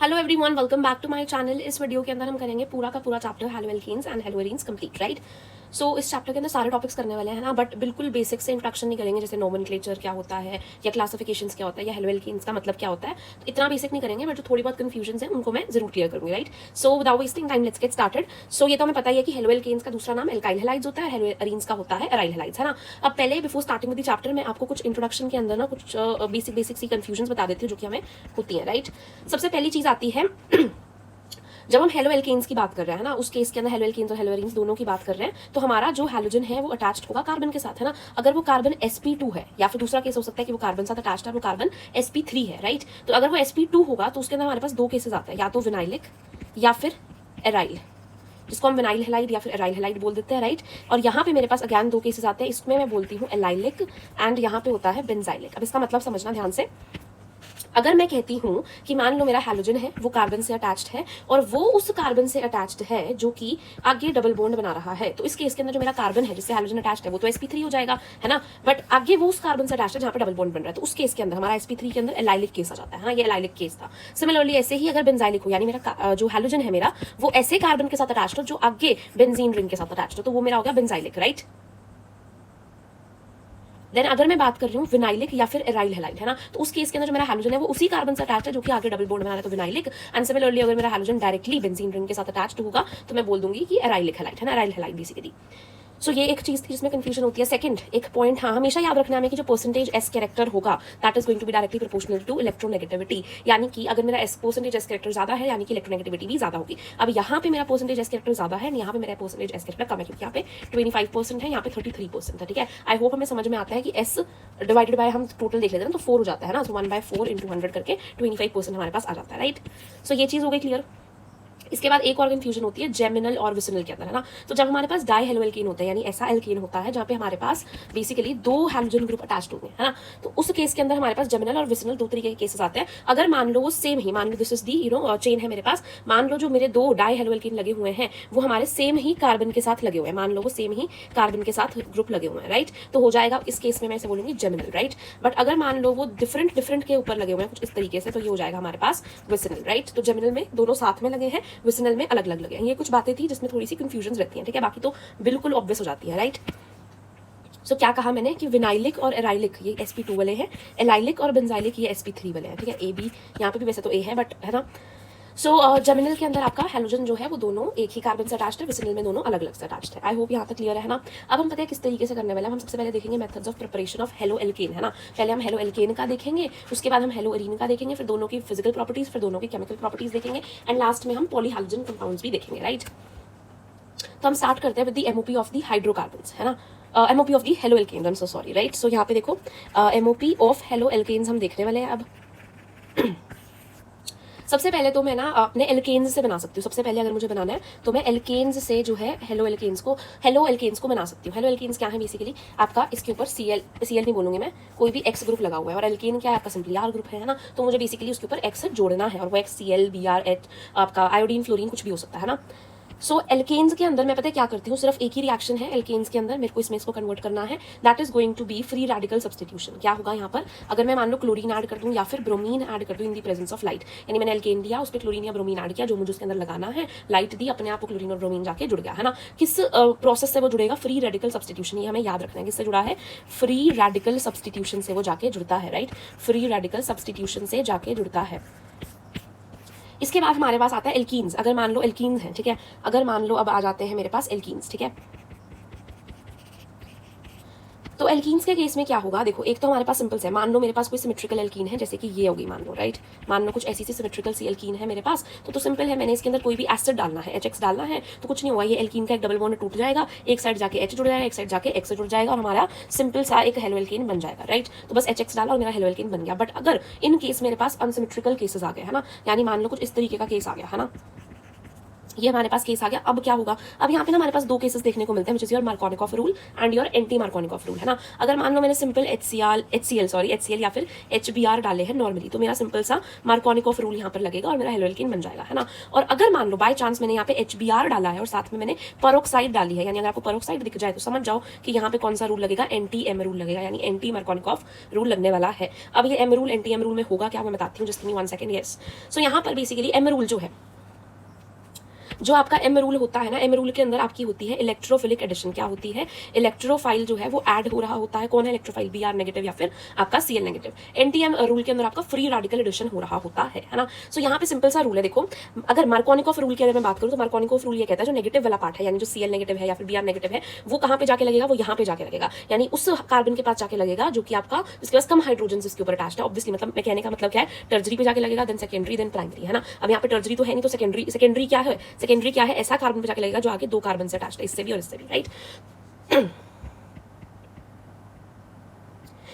Hello everyone, welcome back to my channel. इस video के अंदर हम करेंगे पूरा का पूरा chapter haloalkanes and haloarenes complete, right. So इस चैप्टर के अंदर सारे टॉपिक्स करने वाले हैं ना, बट बिल्कुल बेसिक से इंट्रोडक्शन नहीं करेंगे, जैसे नोमेनक्लेचर क्या होता है या क्लासिफिकेशंस क्या होता है या हेलो एल्केन्स का मतलब क्या होता है। तो इतना बेसिक नहीं करेंगे, बट जो थोड़ी बहुत कंफ्यूजन है उनको मैं जरूर क्लियर करूंगी, right. So without wasting time let's get started. So ये तो हमें पता ही है कि हेलो एल्केन्स का दूसरा नाम एल्काइल हैलाइड्स होता है, हेलो एरीन्स का होता है एराइल हैलाइड्स, है ना। अब पहले before starting with the chapter मैं आपको कुछ इंट्रोडक्शन के अंदर ना कुछ बेसिक सी कंफ्यूजन बता देती हूँ जो कि हमें होती है, राइट। सबसे पहली चीज आती है जब हम हेलो एल्केन्स की बात कर रहे हैं ना, उस केस के अंदर हेलो एल्केन्स और हेलो एरीन्स दोनों की बात कर रहे हैं, तो हमारा जो हैलोजन है वो अटैच्ड होगा कार्बन के साथ, है ना। अगर वो कार्बन sp2 है, या फिर दूसरा केस हो सकता है कि वो कार्बन साथ अटैच्ड है, वो कार्बन sp3 है, राइट। तो अगर वो sp2 होगा तो उसके अंदर हमारे पास दो केसेस आते हैं, या तो विनाइलिक या फिर एराइल, जिसको हम विनाइल हेलाइड या फिर एराइल हेलाइड बोल देते हैं, राइट। और यहाँ पे मेरे पास अगैन दो केसेस आते हैं, इसमें मैं बोलती हूँ एलाइलिक एंड यहाँ पे होता है बेंजाइलिक। अब इसका मतलब समझना ध्यान से। अगर मैं कहती हूँ कि मान लो मेरा हैलोजन है वो कार्बन से अटैच्ड है और वो उस कार्बन से अटैच्ड है जो कि आगे डबल बॉन्ड बना रहा है, तो इस केस के अंदर जो मेरा कार्बन है जिससे हैलोजन अटैच्ड है वो तो sp3 हो जाएगा, है ना। बट आगे वो उस कार्बन से अटैच्ड है जहाँ पे डबल बॉन्ड बन रहा है, तो उस केस के अंदर हमारा sp3 के अंदर एलाइलिक केस आ जाता है, हाँ, ये एलाइलिक केस था। सिमिलरली ऐसे ही अगर बेंजाइलिक हो, यानी मेरा जो हैलोजन है मेरा वो ऐसे कार्बन के साथ अटैच्ड हो जो आगे बेंजीन रिंग के साथ अटैच्ड हो, तो वो मेरा हो गया बेंजाइलिक, राइट। देन अगर मैं बात कर रही हूँ विनाइलिक या फिर एराइल हेलाइड, है ना, तो उस केस के अंदर जो मेरा हैलोजन है वो उसी कार्बन से अटैच्ड है जो कि आगे डबल बॉन्ड बना रहा है, तो विनाइलिक। एंड सिमिलरली अगर मेरा हैलोजन डायरेक्टली बेंजीन रिंग के साथ अटैच्ड होगा तो मैं बोल दूंगी कि एराइलिक हेलाइड, है ना, एराइल हेलाइड बेसिकली। सो ये एक चीज थी जिसमें कंफ्यूजन होती है। सेकंड एक पॉइंट, हाँ, हमेशा याद रखना है कि जो परसेंटेज एस कैरेक्टर होगा that is going to be directly proportional to electronegativity, यानी कि अगर मेरा एस परसेंटेज एस कैरेक्टर ज्यादा है यानी कि इलेक्ट्रोनेगेटिविटी भी ज्यादा होगी। अब यहाँ पे मेरा परसेंटेज एस कैरेक्टर ज्यादा है, यहाँ पे मेरा परसेंटेज एस कैरेक्टर कम है, क्योंकि यहाँ पे 25% है, यहाँ पे 33% है, ठीक है। आई होप हमें समझ में आता है कि एस डिवाइडेड बाय हम टोटल देख लेते हैं ना, तो 4 हो जाता है ना, तो 1/4 इंटू 100 करके 25% हमारे पास आ जाता है, राइट। सो ये चीज हो गई क्लियर। इसके बाद एक और कंफ्यूजन होती है जेमिनल और विसिनल के अंदर, है ना। तो जब हमारे पास डाई हेलो एल्केन होता है, यानी ऐसा एल्केन होता है जहाँ पे हमारे पास बेसिकली दो हैलोजन ग्रुप अटैच्ड होंगे, है ना, तो उस केस के अंदर हमारे पास जेमिनल और विसिनल दो तरीके के केसेस आते हैं। अगर मान लो वो सेम ही, मान लो दिस इज दी चेन है मेरे पास, मान लो जो मेरे दो डाई हेलो एल्केन लगे हुए हैं वो हमारे सेम ही कार्बन के साथ लगे हुए हैं, मान लो वो सेम ही कार्बन के साथ ग्रुप लगे हुए हैं, राइट, तो हो जाएगा इस केस में मैं इसे बोलूंगी जेमिनल, राइट। बट अगर मान लो वो डिफरेंट के ऊपर लगे हुए हैं कुछ इस तरीके से, तो ये हो जाएगा हमारे पास विसिनल, राइट। तो जेमिनल में दोनों साथ में लगे हैं, विसिनल में अलग अलग लगे हैं। ये कुछ बातें थी जिसमें थोड़ी सी कंफ्यूजन रहती है, ठीक है, बाकी तो बिल्कुल ऑब्वियस हो जाती है, राइट। सो क्या कहा मैंने कि विनाइलिक और एराइलिक ये sp2 वाले हैं, एलाइलिक और बेंजाइलिक ये sp3 वाले हैं, ठीक है। ए बी यहाँ पे भी वैसे तो ए है, बट है ना। सो जेमिनल के अंदर आपका हैलोजन जो है वो दोनों एक ही कार्बन से अटैच्ड है, विसिनल में दोनों अलग अलग से अटैच्ड है। आई होप यहाँ तक क्लियर है ना। अब हम पता है किस तरीके से करने वाले हैं। हम सबसे पहले देखेंगे methods of preparation of halo alkene, है ना। पहले हम हेलो एल्केन का देखेंगे, उसके बाद हम हेलो एरीन का देखेंगे, फिर दोनों की फिजिकल प्रॉपर्टीज, फिर दोनों की केमिकल प्रॉपर्टीज देखेंगे, एंड लास्ट में हम पॉलीहैलोजन कंपाउंड्स भी देखेंगे, राइट। तो हम स्टार्ट करते हैं with the MOP of the hydrocarbons, है ना, MOP of the haloalkanes, I am so sorry, right. So यहाँ पे देखो एमओपी ऑफ हेलो एल्केन्स हम देखने वाले हैं अब। सबसे पहले तो मैं ना अपने एल्केन्स से बना सकती हूँ। सबसे पहले अगर मुझे बनाना है तो मैं एल्केन्स से जो है हेलो एल्केन्स को बना सकती हूँ। हेलो एल्केन्स क्या है बेसिकली आपका, इसके ऊपर सीएल नहीं बोलूंगी मैं, कोई भी एक्स ग्रुप लगा हुआ है, और एल्केन क्या है आपका, सिंपली आर ग्रुप है ना। तो मुझे बेसिकली उसके ऊपर एक्स जोड़ना है, और वो एक्स CL BR H आपका आयोडीन फ्लोरीन कुछ भी हो सकता है ना। सो एल्केन्स के अंदर मैं पता है क्या करती हूँ, सिर्फ एक ही रिएक्शन है एल्केन्स के अंदर, मेरे को इसमें इसको कन्वर्ट करना है, that is going to be free radical substitution. क्या होगा यहाँ पर, अगर मैं मान लो क्लोरीन ऐड कर दूँ या फिर ब्रोमीन ऐड कर दूँ इन दी प्रेजेंस ऑफ लाइट, यानी मैंने एल्केन दिया, उस पर क्लोरीन या ब्रोमीन ऐड किया, जो मुझे उसके अंदर लगाना है, लाइट दी, अपने आप क्लोरीन और ब्रोमीन जाके जुड़ गया, है ना। किस प्रोसेस से वो जुड़ेगा, फ्री रेडिकल सब्सटीट्यूशन, ये हमें याद रखना है किससे जुड़ा है, फ्री रेडिकल सब्सटीट्यूशन से वो जाके जुड़ता है, राइट, फ्री रेडिकल सब्सटीट्यूशन से जाके जुड़ता है। इसके बाद हमारे पास आता है एल्कीन्स। अगर मान लो एल्कीन्स हैं, ठीक है, अगर मान लो अब आ जाते हैं मेरे पास एल्कीन्स, ठीक है। तो एल्कीन्स के केस में क्या होगा, देखो एक तो हमारे पास सिंपल है, मान लो मेरे पास कोई सिमेट्रिकल एल्कीन है, जैसे कि ये होगी मान लो, राइट, मान लो कुछ ऐसी सी सिमेट्रिकल सी एल्कीन है मेरे पास, तो सिंपल है, मैंने इसके अंदर कोई भी एसिड डालना है, HX डालना है, तो कुछ नहीं हुआ, ये एल्कीन का एक डबल बॉन्ड टूट जाएगा, एक साइड जाके H जुड़ जाएगा, एक साइड जाके X जुड़ जाएगा, और हमारा सिंपल सा एक हेलो एल्कीन बन जाएगा, राइट। तो बस HX डाला और मेरा हेलो एल्कीन बन गया। बट अगर इन केस मेरे पास अनसिमेट्रिकल केसेस आ गए, है ना, यानी मान लो कुछ इस तरीके का केस आ गया, है ना, ये हमारे पास केस आ गया। अब क्या होगा, अब यहाँ पे ना हमारे पास दो केसेस देखने को मिलते हैं, विच is your Markovnikov rule and your anti Markovnikov rule, है ना। अगर मान लो मैंने सिंपल HCl या फिर HBr डाले हैं नॉर्मली, तो मेरा सिंपल सा मार्कोनिकॉफ रूल यहाँ पर लगेगा और मेरा हेलोएल्कीन बन जाएगा, है ना। और अगर मान लो बाय चांस मैंने यहाँ पे HBr डाला है और साथ में मैंने पेरोक्साइड डाली है, यानी अगर आपको पेरोक्साइड दिख जाए तो समझ जाओ कि यहाँ पे कौन सा रूल लगेगा, एंटी एम रूल लगेगा, यानी एंटी मार्कोनिकॉफ रूल लगने वाला है। अब ये M rule anti M rule में होगा क्या, मैं बताती हूँ, just give me 1 second. Yes, so यहाँ पर बेसिकली एम रूल जो आपका एम रूल होता है ना, एम रूल के अंदर आपकी होती है इलेक्ट्रोफिलिक एडिशन। क्या होती है, इलेक्ट्रोफाइल जो है वो ऐड हो रहा होता है। कौन है इलेक्ट्रोफाइल, Br नेगेटिव या फिर आपका Cl नेगेटिव। एंटी-एम रूल के अंदर आपका फ्री रेडिकल एडिशन हो रहा होता है ना। सो यहाँ पे सिंपल सा रूल है, देखो अगर मार्कोनिकॉफ रूल की अगर मैं बात करूँ तो मार्कोनिकॉफ रूल ये कहता है जो नेगेटिव वाला पार्ट है, यानी जो Cl नेगेटिव है या फिर Br नेगेटिव है, वो कहाँ पे जाके लगेगा, वो यहाँ पे जाके लगेगा, यानी उस कार्बन के पास जाके लगेगा जो कि आपका जिसके पास कम हाइड्रोजन इसके ऊपर अटैच्ड है। ऑब्वियसली मतलब मैं कहने का मतलब क्या है, टर्जरी पे जाके लगेगा, देन सेकेंडरी, देन प्राइमरी, है ना। अब यहाँ पे टर्जरी तो है नहीं, तो सेकेंडरी क्या है, ऐसा कार्बन पे जाके लगेगा जो आगे दो कार्बन से अटैच्ड है, इससे भी और इससे भी, राइट।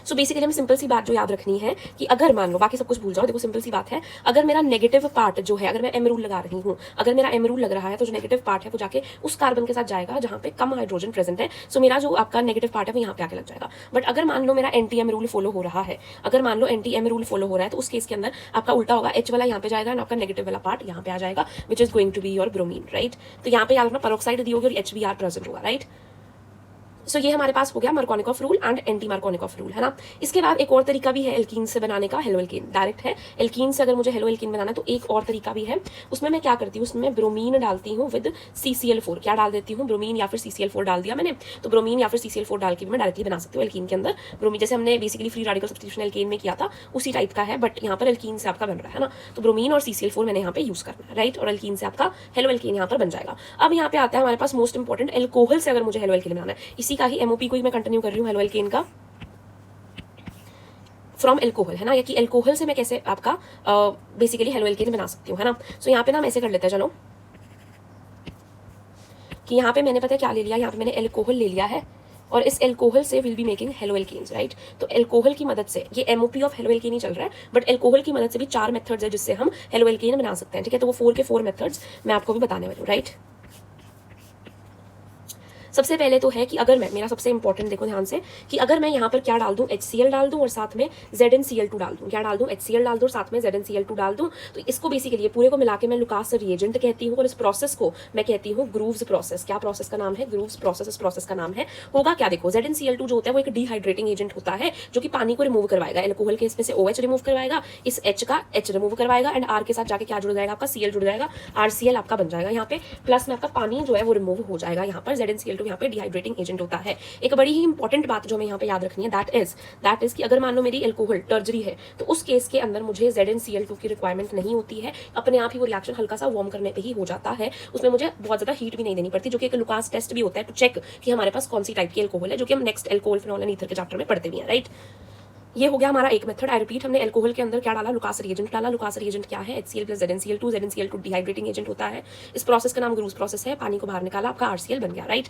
सो बेसिकली हमें सिंपल सी बात जो याद रखनी है कि अगर मान लो, बाकी सब कुछ भूल जाओ, देखो सिंपल सी बात है, अगर मेरा नेगेटिव पार्ट जो है, अगर मैं एम रूल लगा रही हूँ, अगर मेरा एम रूल लग रहा है तो जो नेगेटिव पार्ट है वो जाके उस कार्बन के साथ जाएगा जहाँ पे कम हाइड्रोजन प्रेजेंट है। सो मेरा जो आपका नेगेटिव पार्ट है वो यहाँ पे आके लग जाएगा। बट अगर मान लो मेरा एंटी एम रूल फॉलो हो रहा है, अगर मान लो एंटी एम रूल फॉलो हो रहा है, तो उस केस के अंदर आपका उल्टा होगा, H वाला यहाँ पे जाएगा एंड आपका नेगेटिव वाला पार्ट यहाँ पे आ जाएगा, which is going to be your bromine, right. तो यहाँ पे याद रखना पेरोक्साइड दी होगी और HBr प्रेजेंट होगा, राइट। सो ये हमारे पास हो गया Markovnikov rule and anti Markovnikov rule, है ना। इसके बाद एक और तरीका भी है एल्कीन से बनाने का, हेलोएल्कीन डायरेक्ट है। एल्कीन से अगर मुझे हेलोएल्कीन बनाना है तो एक और तरीका भी है, उसमें मैं क्या करती हूँ, उसमें ब्रोमीन डालती हूँ विद CCl4। क्या डाल देती हूँ, ब्रोमीन या फिर CCl4 डाल दिया मैंने, तो ब्रोमीन या फिर CCl4 डाल के भी मैं डायरेक्टली बना सकती हूँ एल्कीन के अंदर। ब्रोमीन जैसे हमने basically free radical substitution alkene में किया था उसी टाइप का है, बट यहाँ पर एल्कीन से आपका बन रहा है ना। तो ब्रोमीन और CCl4 मैंने यहाँ पे यूज करना है, राइट, और एल्कीन से आपका हेलोएल्कीन यहाँ पर बन जाएगा। अब यहाँ पे आता है हमारे पास मोस्ट इंपॉर्टेंट, एल्कोहल से अगर मुझे हेलोएल्कीन बनाना है, इसी का ही MOP को ही मैं कंटिन्यू कर रही हूँ हेलोएल्कीन का फ्रॉम एल्कोहल, है ना, या कि एल्कोहल से मैं कैसे आपका बेसिकली हेलोएल्कीन बना सकती हूँ, है ना। सो यहाँ पे ना हम ऐसे कर लेते हैं, चलो कि यहाँ पे मैंने पता है क्या ले लिया, यहाँ पे मैंने एल्कोहल ले लिया है और इस एल्कोहल से विल बी मेकिंग हेलोएल्कीन्स, राइट। तो एल्कोहल की मदद से, ये MOP ऑफ हेलोएल्कीन ही चल रहा है, बट एल्कोहल की मदद से भी 4 मेथड्स है जिससे हम हेलोएल्कीन बना सकते हैं, ठीक है। तो वो 4 के 4 मेथड्स मैं आपको भी बताने वाली हूँ, राइट। सबसे पहले तो है कि अगर मैं, मेरा सबसे इंपॉर्टेंट देखो ध्यान से, कि अगर मैं यहाँ पर क्या डाल दूँ, HCl डाल दूँ और साथ में ZnCl2 डाल दूँ। क्या डाल दूँ, HCl डाल दूँ और साथ में ZnCl2 डाल दूँ। तो इसको बेसिकली पूरे को मिला के मैं लुकास रिएजेंट कहती हूँ और इस प्रोसेस को मैं कहती हूँ ग्रूव्स प्रोसेस। क्या प्रोसेस का नाम है, ग्रूव्स प्रोसेस। इस प्रोसेस का नाम है, होगा क्या, देखो ZnCl2 जो होता है वो एक डिहाइड्रेटिंग एजेंट होता है जो कि पानी को रिमूव करवाएगा, एल्कोहल के इसमें से OH रिमूव करवाएगा, इस H का H रिमूव करवाएगा एंड R के साथ जाके क्या जुड़ जाएगा, आपका Cl जुड़ जाएगा, RCl आपका बन जाएगा यहाँ पे, प्लस में आपका पानी जो है वो रिमूव हो जाएगा यहाँ पर। ZnCl2 यहाँ पे डिहाइड्रेटिंग एजेंट होता है। एक बड़ी ही इंपॉर्टेंट बात जो हमें यहाँ पे याद रखनी है, दैट इज कि अगर मान लो मेरी एल्कोहल टर्जरी है तो उस केस के अंदर मुझे ZnCl2 की रिक्वायरमेंट नहीं होती है, अपने आप ही वो रिएक्शन हल्का सा वार्म करने पे ही हो जाता है, उसमें मुझे बहुत ज्यादा हीट भी नहीं देनी पड़ती, जो कि एक लुकास टेस्ट भी होता है टू चेक कि हमारे पास कौन सी टाइप की एल्कोहल है, जो कि हम next alcohol phenol and ether के चैप्टर में पढ़ते भी हैं, राइट। ये हो गया हमारा एक मेथड। आई रिपीट, हमने एल्कोहल के अंदर क्या डाला, लुकास रिएजेंट डाला। लुकास रिएजेंट क्या है, HCl plus ZnCl2। ZnCl2 dehydrating agent होता है। इस प्रोसेस का नाम ग्रूव्स प्रोसेस है। पानी को बाहर निकाला, आपका RCl बन गया, राइट।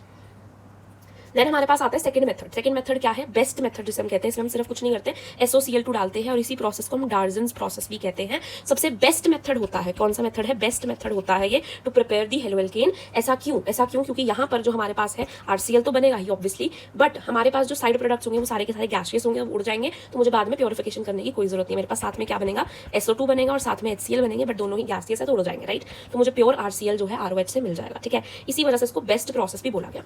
देन हमारे पास आता है सेकंड मेथड। सेकंड मेथड क्या है, बेस्ट मेथड जिसे हम कहते हैं। इसमें हम सिर्फ कुछ नहीं करते, SOCl2 डालते हैं और इसी प्रोसेस को हम डार्जन्स प्रोसेस भी कहते हैं। सबसे बेस्ट मेथड होता है, कौन सा मेथड है, बेस्ट मेथड होता है ये टू प्रिपेयर दी हेलोएल्केन। ऐसा क्यों, क्योंकि यहाँ पर जो हमारे पास है RCl तो बनेगा ही ऑब्वियसली, बट हमारे पास जो साइड प्रोडक्ट्स होंगे वो सारे के सारे गैसियस होंगे, वो उड़ जाएंगे, तो मुझे बाद में प्योरिफिकेशन करने की कोई जरूरत नहीं है। मेरे पास साथ में क्या बनेगा, SO2 बनेगा और साथ में HCl बनेंगे, बट दोनों ही गैसियस है तो उड़ जाएंगे, राइट। तो मुझे प्योर RCl जो है ROH से मिल जाएगा, ठीक है। इसी वजह से इसको बेस्ट प्रोसेस भी बोला गया।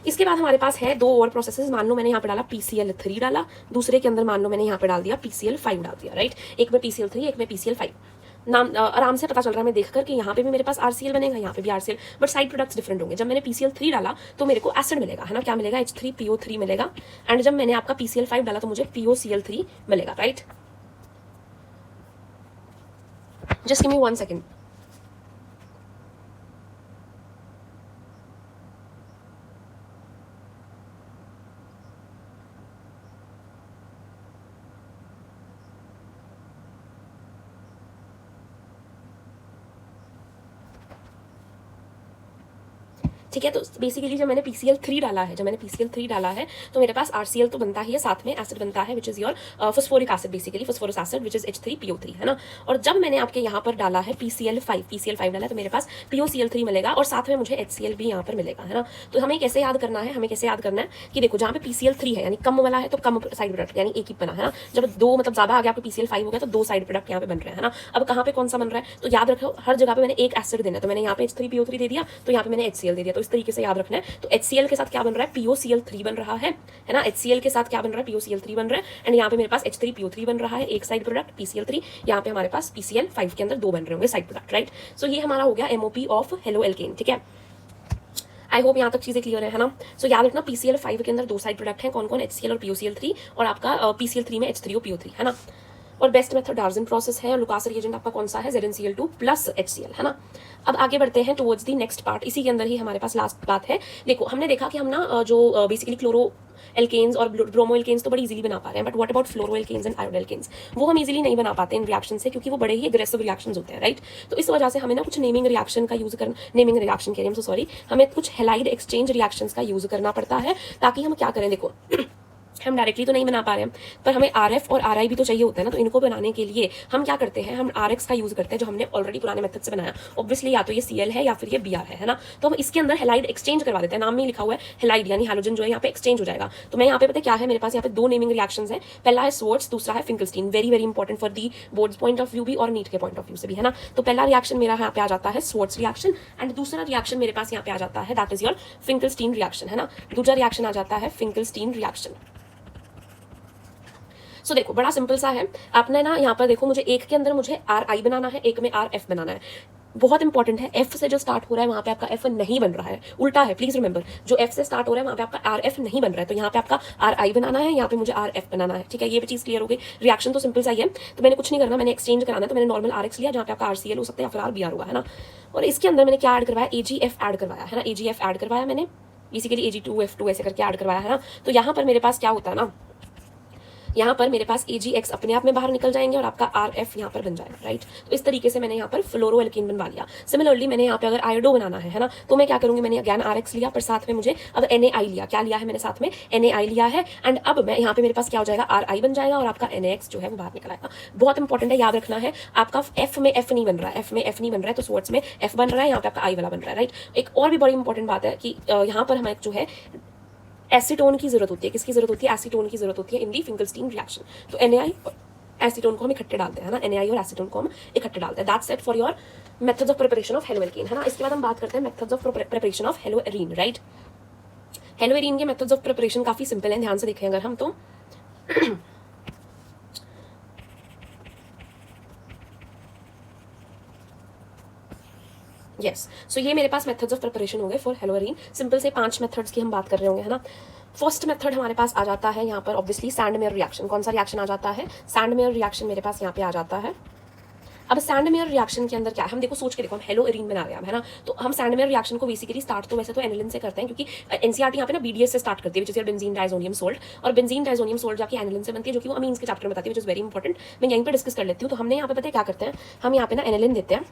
इसके बाद हमारे पास है दो और प्रोसेसेस। मान लो मैंने यहाँ पे डाला PCl3 डाला, दूसरे के अंदर मान लो मैंने यहाँ पे डाल दिया PCl5 डाल दिया, राइट। एक में PCl3, एक में PCl5। नाम आराम से पता चल रहा है मैं देखकर कि यहाँ पे भी मेरे पास RCl बनेगा, यहाँ पे भी RCl, but side products different होंगे। जब मैंने PCl3 डाला तो मेरे को एसिड मिलेगा, है ना, क्या मिलेगा, H3PO3 मिलेगा। एंड जब मैंने आपका PCl5 डाला तो मुझे POCl3 मिलेगा, right. Just give me 1 second. ठीक है। तो बेसिकली जब मैंने PCl3 डाला है, तो मेरे पास RCl तो बनता ही है, साथ में एसिड बनता है which is your phosphoric acid, basically phosphorous acid which is H3PO3, है ना। और जब मैंने आपके यहाँ पर डाला है PCl5 डाला है, तो मेरे पास POCl3 मिलेगा और साथ में मुझे HCl भी यहाँ पर मिलेगा, है ना। तो हमें कैसे याद करना है, कि देखो जहाँ पे PCl3 है यानी कम वाला है तो कम साइड प्रोडक्ट यानी एक ही बना, है ना। जब दो मतलब ज्यादा आ गया आपको PCl5 हो गया तो दो साइड प्रोडक्ट यहाँ पे बन रहे हैं, है ना। अब कहाँ पे कौन सा बन रहा है, तो याद रखो हर जगह पे मैंने एक एसिड देना है, तो मैंने यहाँ पे H3PO3 दे दिया, तो यहाँ पे मैंने HCl दे दिया, तो इस तरीके से याद रखना है। तो HCl के साथ क्या बन रहा है, POCl3 बन रहा है ना। HCl के साथ क्या बन रहा है, POCl3 बन रहा है, एंड यहाँ पे मेरे पास H3PO3 बन रहा है एक साइड प्रोडक्ट PCl3, यहाँ पे हमारे पास PCl5 के अंदर दो बन रहे होंगे साइड प्रोडक्ट, राइट। सो ये हमारा हो गया MOP ऑफ हेलो एल्केन, ठीक है। आई होप यहाँ तक चीजें क्लियर है ना। सो याद रखना PCl5 के अंदर दो साइड प्रोडक्ट हैं, कौन कौन, HCl और POCl3, और आपका PCl3 में H3OPO3, है ना। और बेस्ट मेथड डार्जन प्रोसेस है, और लुकास रिएजेंट आपका कौन सा है, ZnCl2 प्लस HCl, है ना। अब आगे बढ़ते हैं टुवर्ड्स दी नेक्स्ट पार्ट, इसी के अंदर ही हमारे पास लास्ट बात है। देखो हमने देखा कि हम ना जो बेसिकली क्लोरो एल्केन्स और ब्रोमो एल्केन्स तो बड़ी इजीली बना पा रहे हैं, but what about fluoro alkanes and iodo alkanes, वो हम इजीली नहीं बना पाते इन रिएक्शन से, क्योंकि वो बड़े ही एग्रेसिव रिएक्शंस होते हैं, राइट। तो इस वजह से हमें ना कुछ नेमिंग रिएक्शन का यूज करना, नेमिंग रिएक्शन कह रही हूं, सॉरी, हमें कुछ हेलाइड एक्सचेंज रिएक्शंस का यूज करना पड़ता है, ताकि हम क्या करें, देखो हम डायरेक्टली तो नहीं बना पा रहे हैं, पर हमें RF और RI भी तो चाहिए होता है ना। तो इनको बनाने के लिए हम क्या करते हैं, हम RX का यूज करते हैं, जो हमने ऑलरेडी पुराने मेथड से बनाया। ऑब्वियसली या तो ये Cl है या फिर ये Br है ना। तो हम इसके अंदर हेलाइड एक्सचेंज करवा देते हैं, नाम में लिखा हुआ है हेलाइड, यानी हाइड्रोजन जो है यहाँ पे एक्सचेंज हो जाएगा। तो मैं यहाँ पे पता क्या है, मेरे पास यहाँ पे दो नेमिंग रिएक्शंस है, पहला है स्वर्ट्स, दूसरा है Finkelstein. Very very important for the boards point of view भी और नीट के पॉइंट ऑफ व्यू से भी, है ना। तो पहला रिएक्शन मेरा यहाँ पे आ जाता है स्वर्ट्स रिएक्शन, एंड दूसरा रिएक्शन मेरे पास यहाँ पे आ जाता है, that is your Finkelstein reaction, है ना। दूसरा रिएक्शन आ जाता है फिंकलस्टीन रिएक्शन। सो देखो बड़ा सिंपल सा है, आपने ना यहाँ पर देखो, मुझे एक के अंदर मुझे RI बनाना है, एक में RF बनाना है। बहुत इंपॉर्टेंट है, F से जो स्टार्ट हो रहा है वहां पे आपका F नहीं बन रहा है, उल्टा है, प्लीज रिमेंबर, जो F से स्टार्ट हो रहा है वहां पे आपका RF नहीं बन रहा है। तो यहाँ पे आपका RI बनाना है, यहाँ पे मुझे RF बनाना है, ठीक है। ये भी चीज क्लियर हो गई। रिएक्शन तो सिंपल सा ही है, तो मैंने कुछ नहीं करना, मैंने एक्सचेंज कराना है, तो मैंने नॉर्मल RX लिया, जहाँ पे आपका RCl हो सकता है या फिर RBr होगा, है ना। और इसके अंदर मैंने क्या ऐड करवाया, AgF ऐड करवाया, है ना। AgF ऐड करवाया मैंने, बेसिकली Ag2F2 ऐसे करके ऐड करवाया, है ना। तो यहाँ पर मेरे पास क्या होता है ना, यहाँ पर मेरे पास AgX अपने आप में बाहर निकल जाएंगे और आपका RF यहाँ पर बन जाएगा, राइट। तो इस तरीके से मैंने यहाँ पर फ्लोरो एल्कीन बनवा लिया। सिमिलरली मैंने यहाँ पे अगर आयोडो बनाना है ना, तो मैं क्या करूंगी, मैंने अगेन RX लिया, पर साथ में मुझे अब NaI लिया। क्या लिया है मैंने, साथ में NaI लिया है, एंड अब मैं यहाँ पे मेरे पास क्या हो जाएगा, RI बन जाएगा और आपका NaX जो है वो बाहर निकल आएगा। बहुत इंपॉर्टेंट है, याद रखना है, आपका F में F नहीं बन रहा है, F में F नहीं बन रहा है, तो स्वर्ट्स में F बन रहा है, यहाँ पे आपका I वाला बन रहा है, राइट। एक और भी बड़ी इंपॉर्टेंट बात है कि यहाँ पर हमें जो है एसीटोन की जरूरत होती है, किसकी जरूरत होती है, एसीटोन की जरूरत होती है इन दी फिंकलस्टीन रिएक्शन। तो NaI और एसीटोन को हम इकट्ठे डालते हैं ना, NaI और एसीटोन को हम इकट्ठे डालते हैं। That's it for your methods of preparation of halo alkene, है ना। इसके बाद हम बात करते हैं methods of preparation of hello arene, right. Hello arene के मेथड्स ऑफ प्रिपरेशन काफी सिंपल हैं, ध्यान से देखें अगर हम तो यस सो ये मेरे पास मेथड्स ऑफ प्रिपरेशन हो गए फॉर हेलो एरीन। सिंपल से 5 मेथड्स की हम बात कर रहे होंगे, है ना। फर्स्ट मेथड हमारे पास आ जाता है यहाँ पर ऑब्वियसली सैंडमेयर रिएक्शन। कौन सा रिएक्शन आ जाता है, सैंडमेयर रिएक्शन मेरे पास यहाँ पे आ जाता है। अब सैंडमेयर रिएक्शन के अंदर क्या है, हम देखो सोच के देखो, हम हेलो एरीन बना रहे हैं, है ना। तो हम सैंडमेयर रिएक्शन को बेसिकली स्टार्ट तो वैसे तो एनिलिन से करते हैं, क्योंकि एनसीईआरटी यहाँ पे ना BDS से स्टार्ट करती है, which is benzene diazonium salt, और बेंजीन डाइजोनियम सोल्ट जाके एनिलिन से बनती है, जो कि वो अमीन्स के चैप्टर में बताती है, विच इज वेरी इंपॉर्टेंट। मैं यहीं पर डिस्कस कर लेती हूँ। तो हमने यहाँ पे पता है क्या करते हैं, हम यहाँ पे ना एनिलिन देते हैं,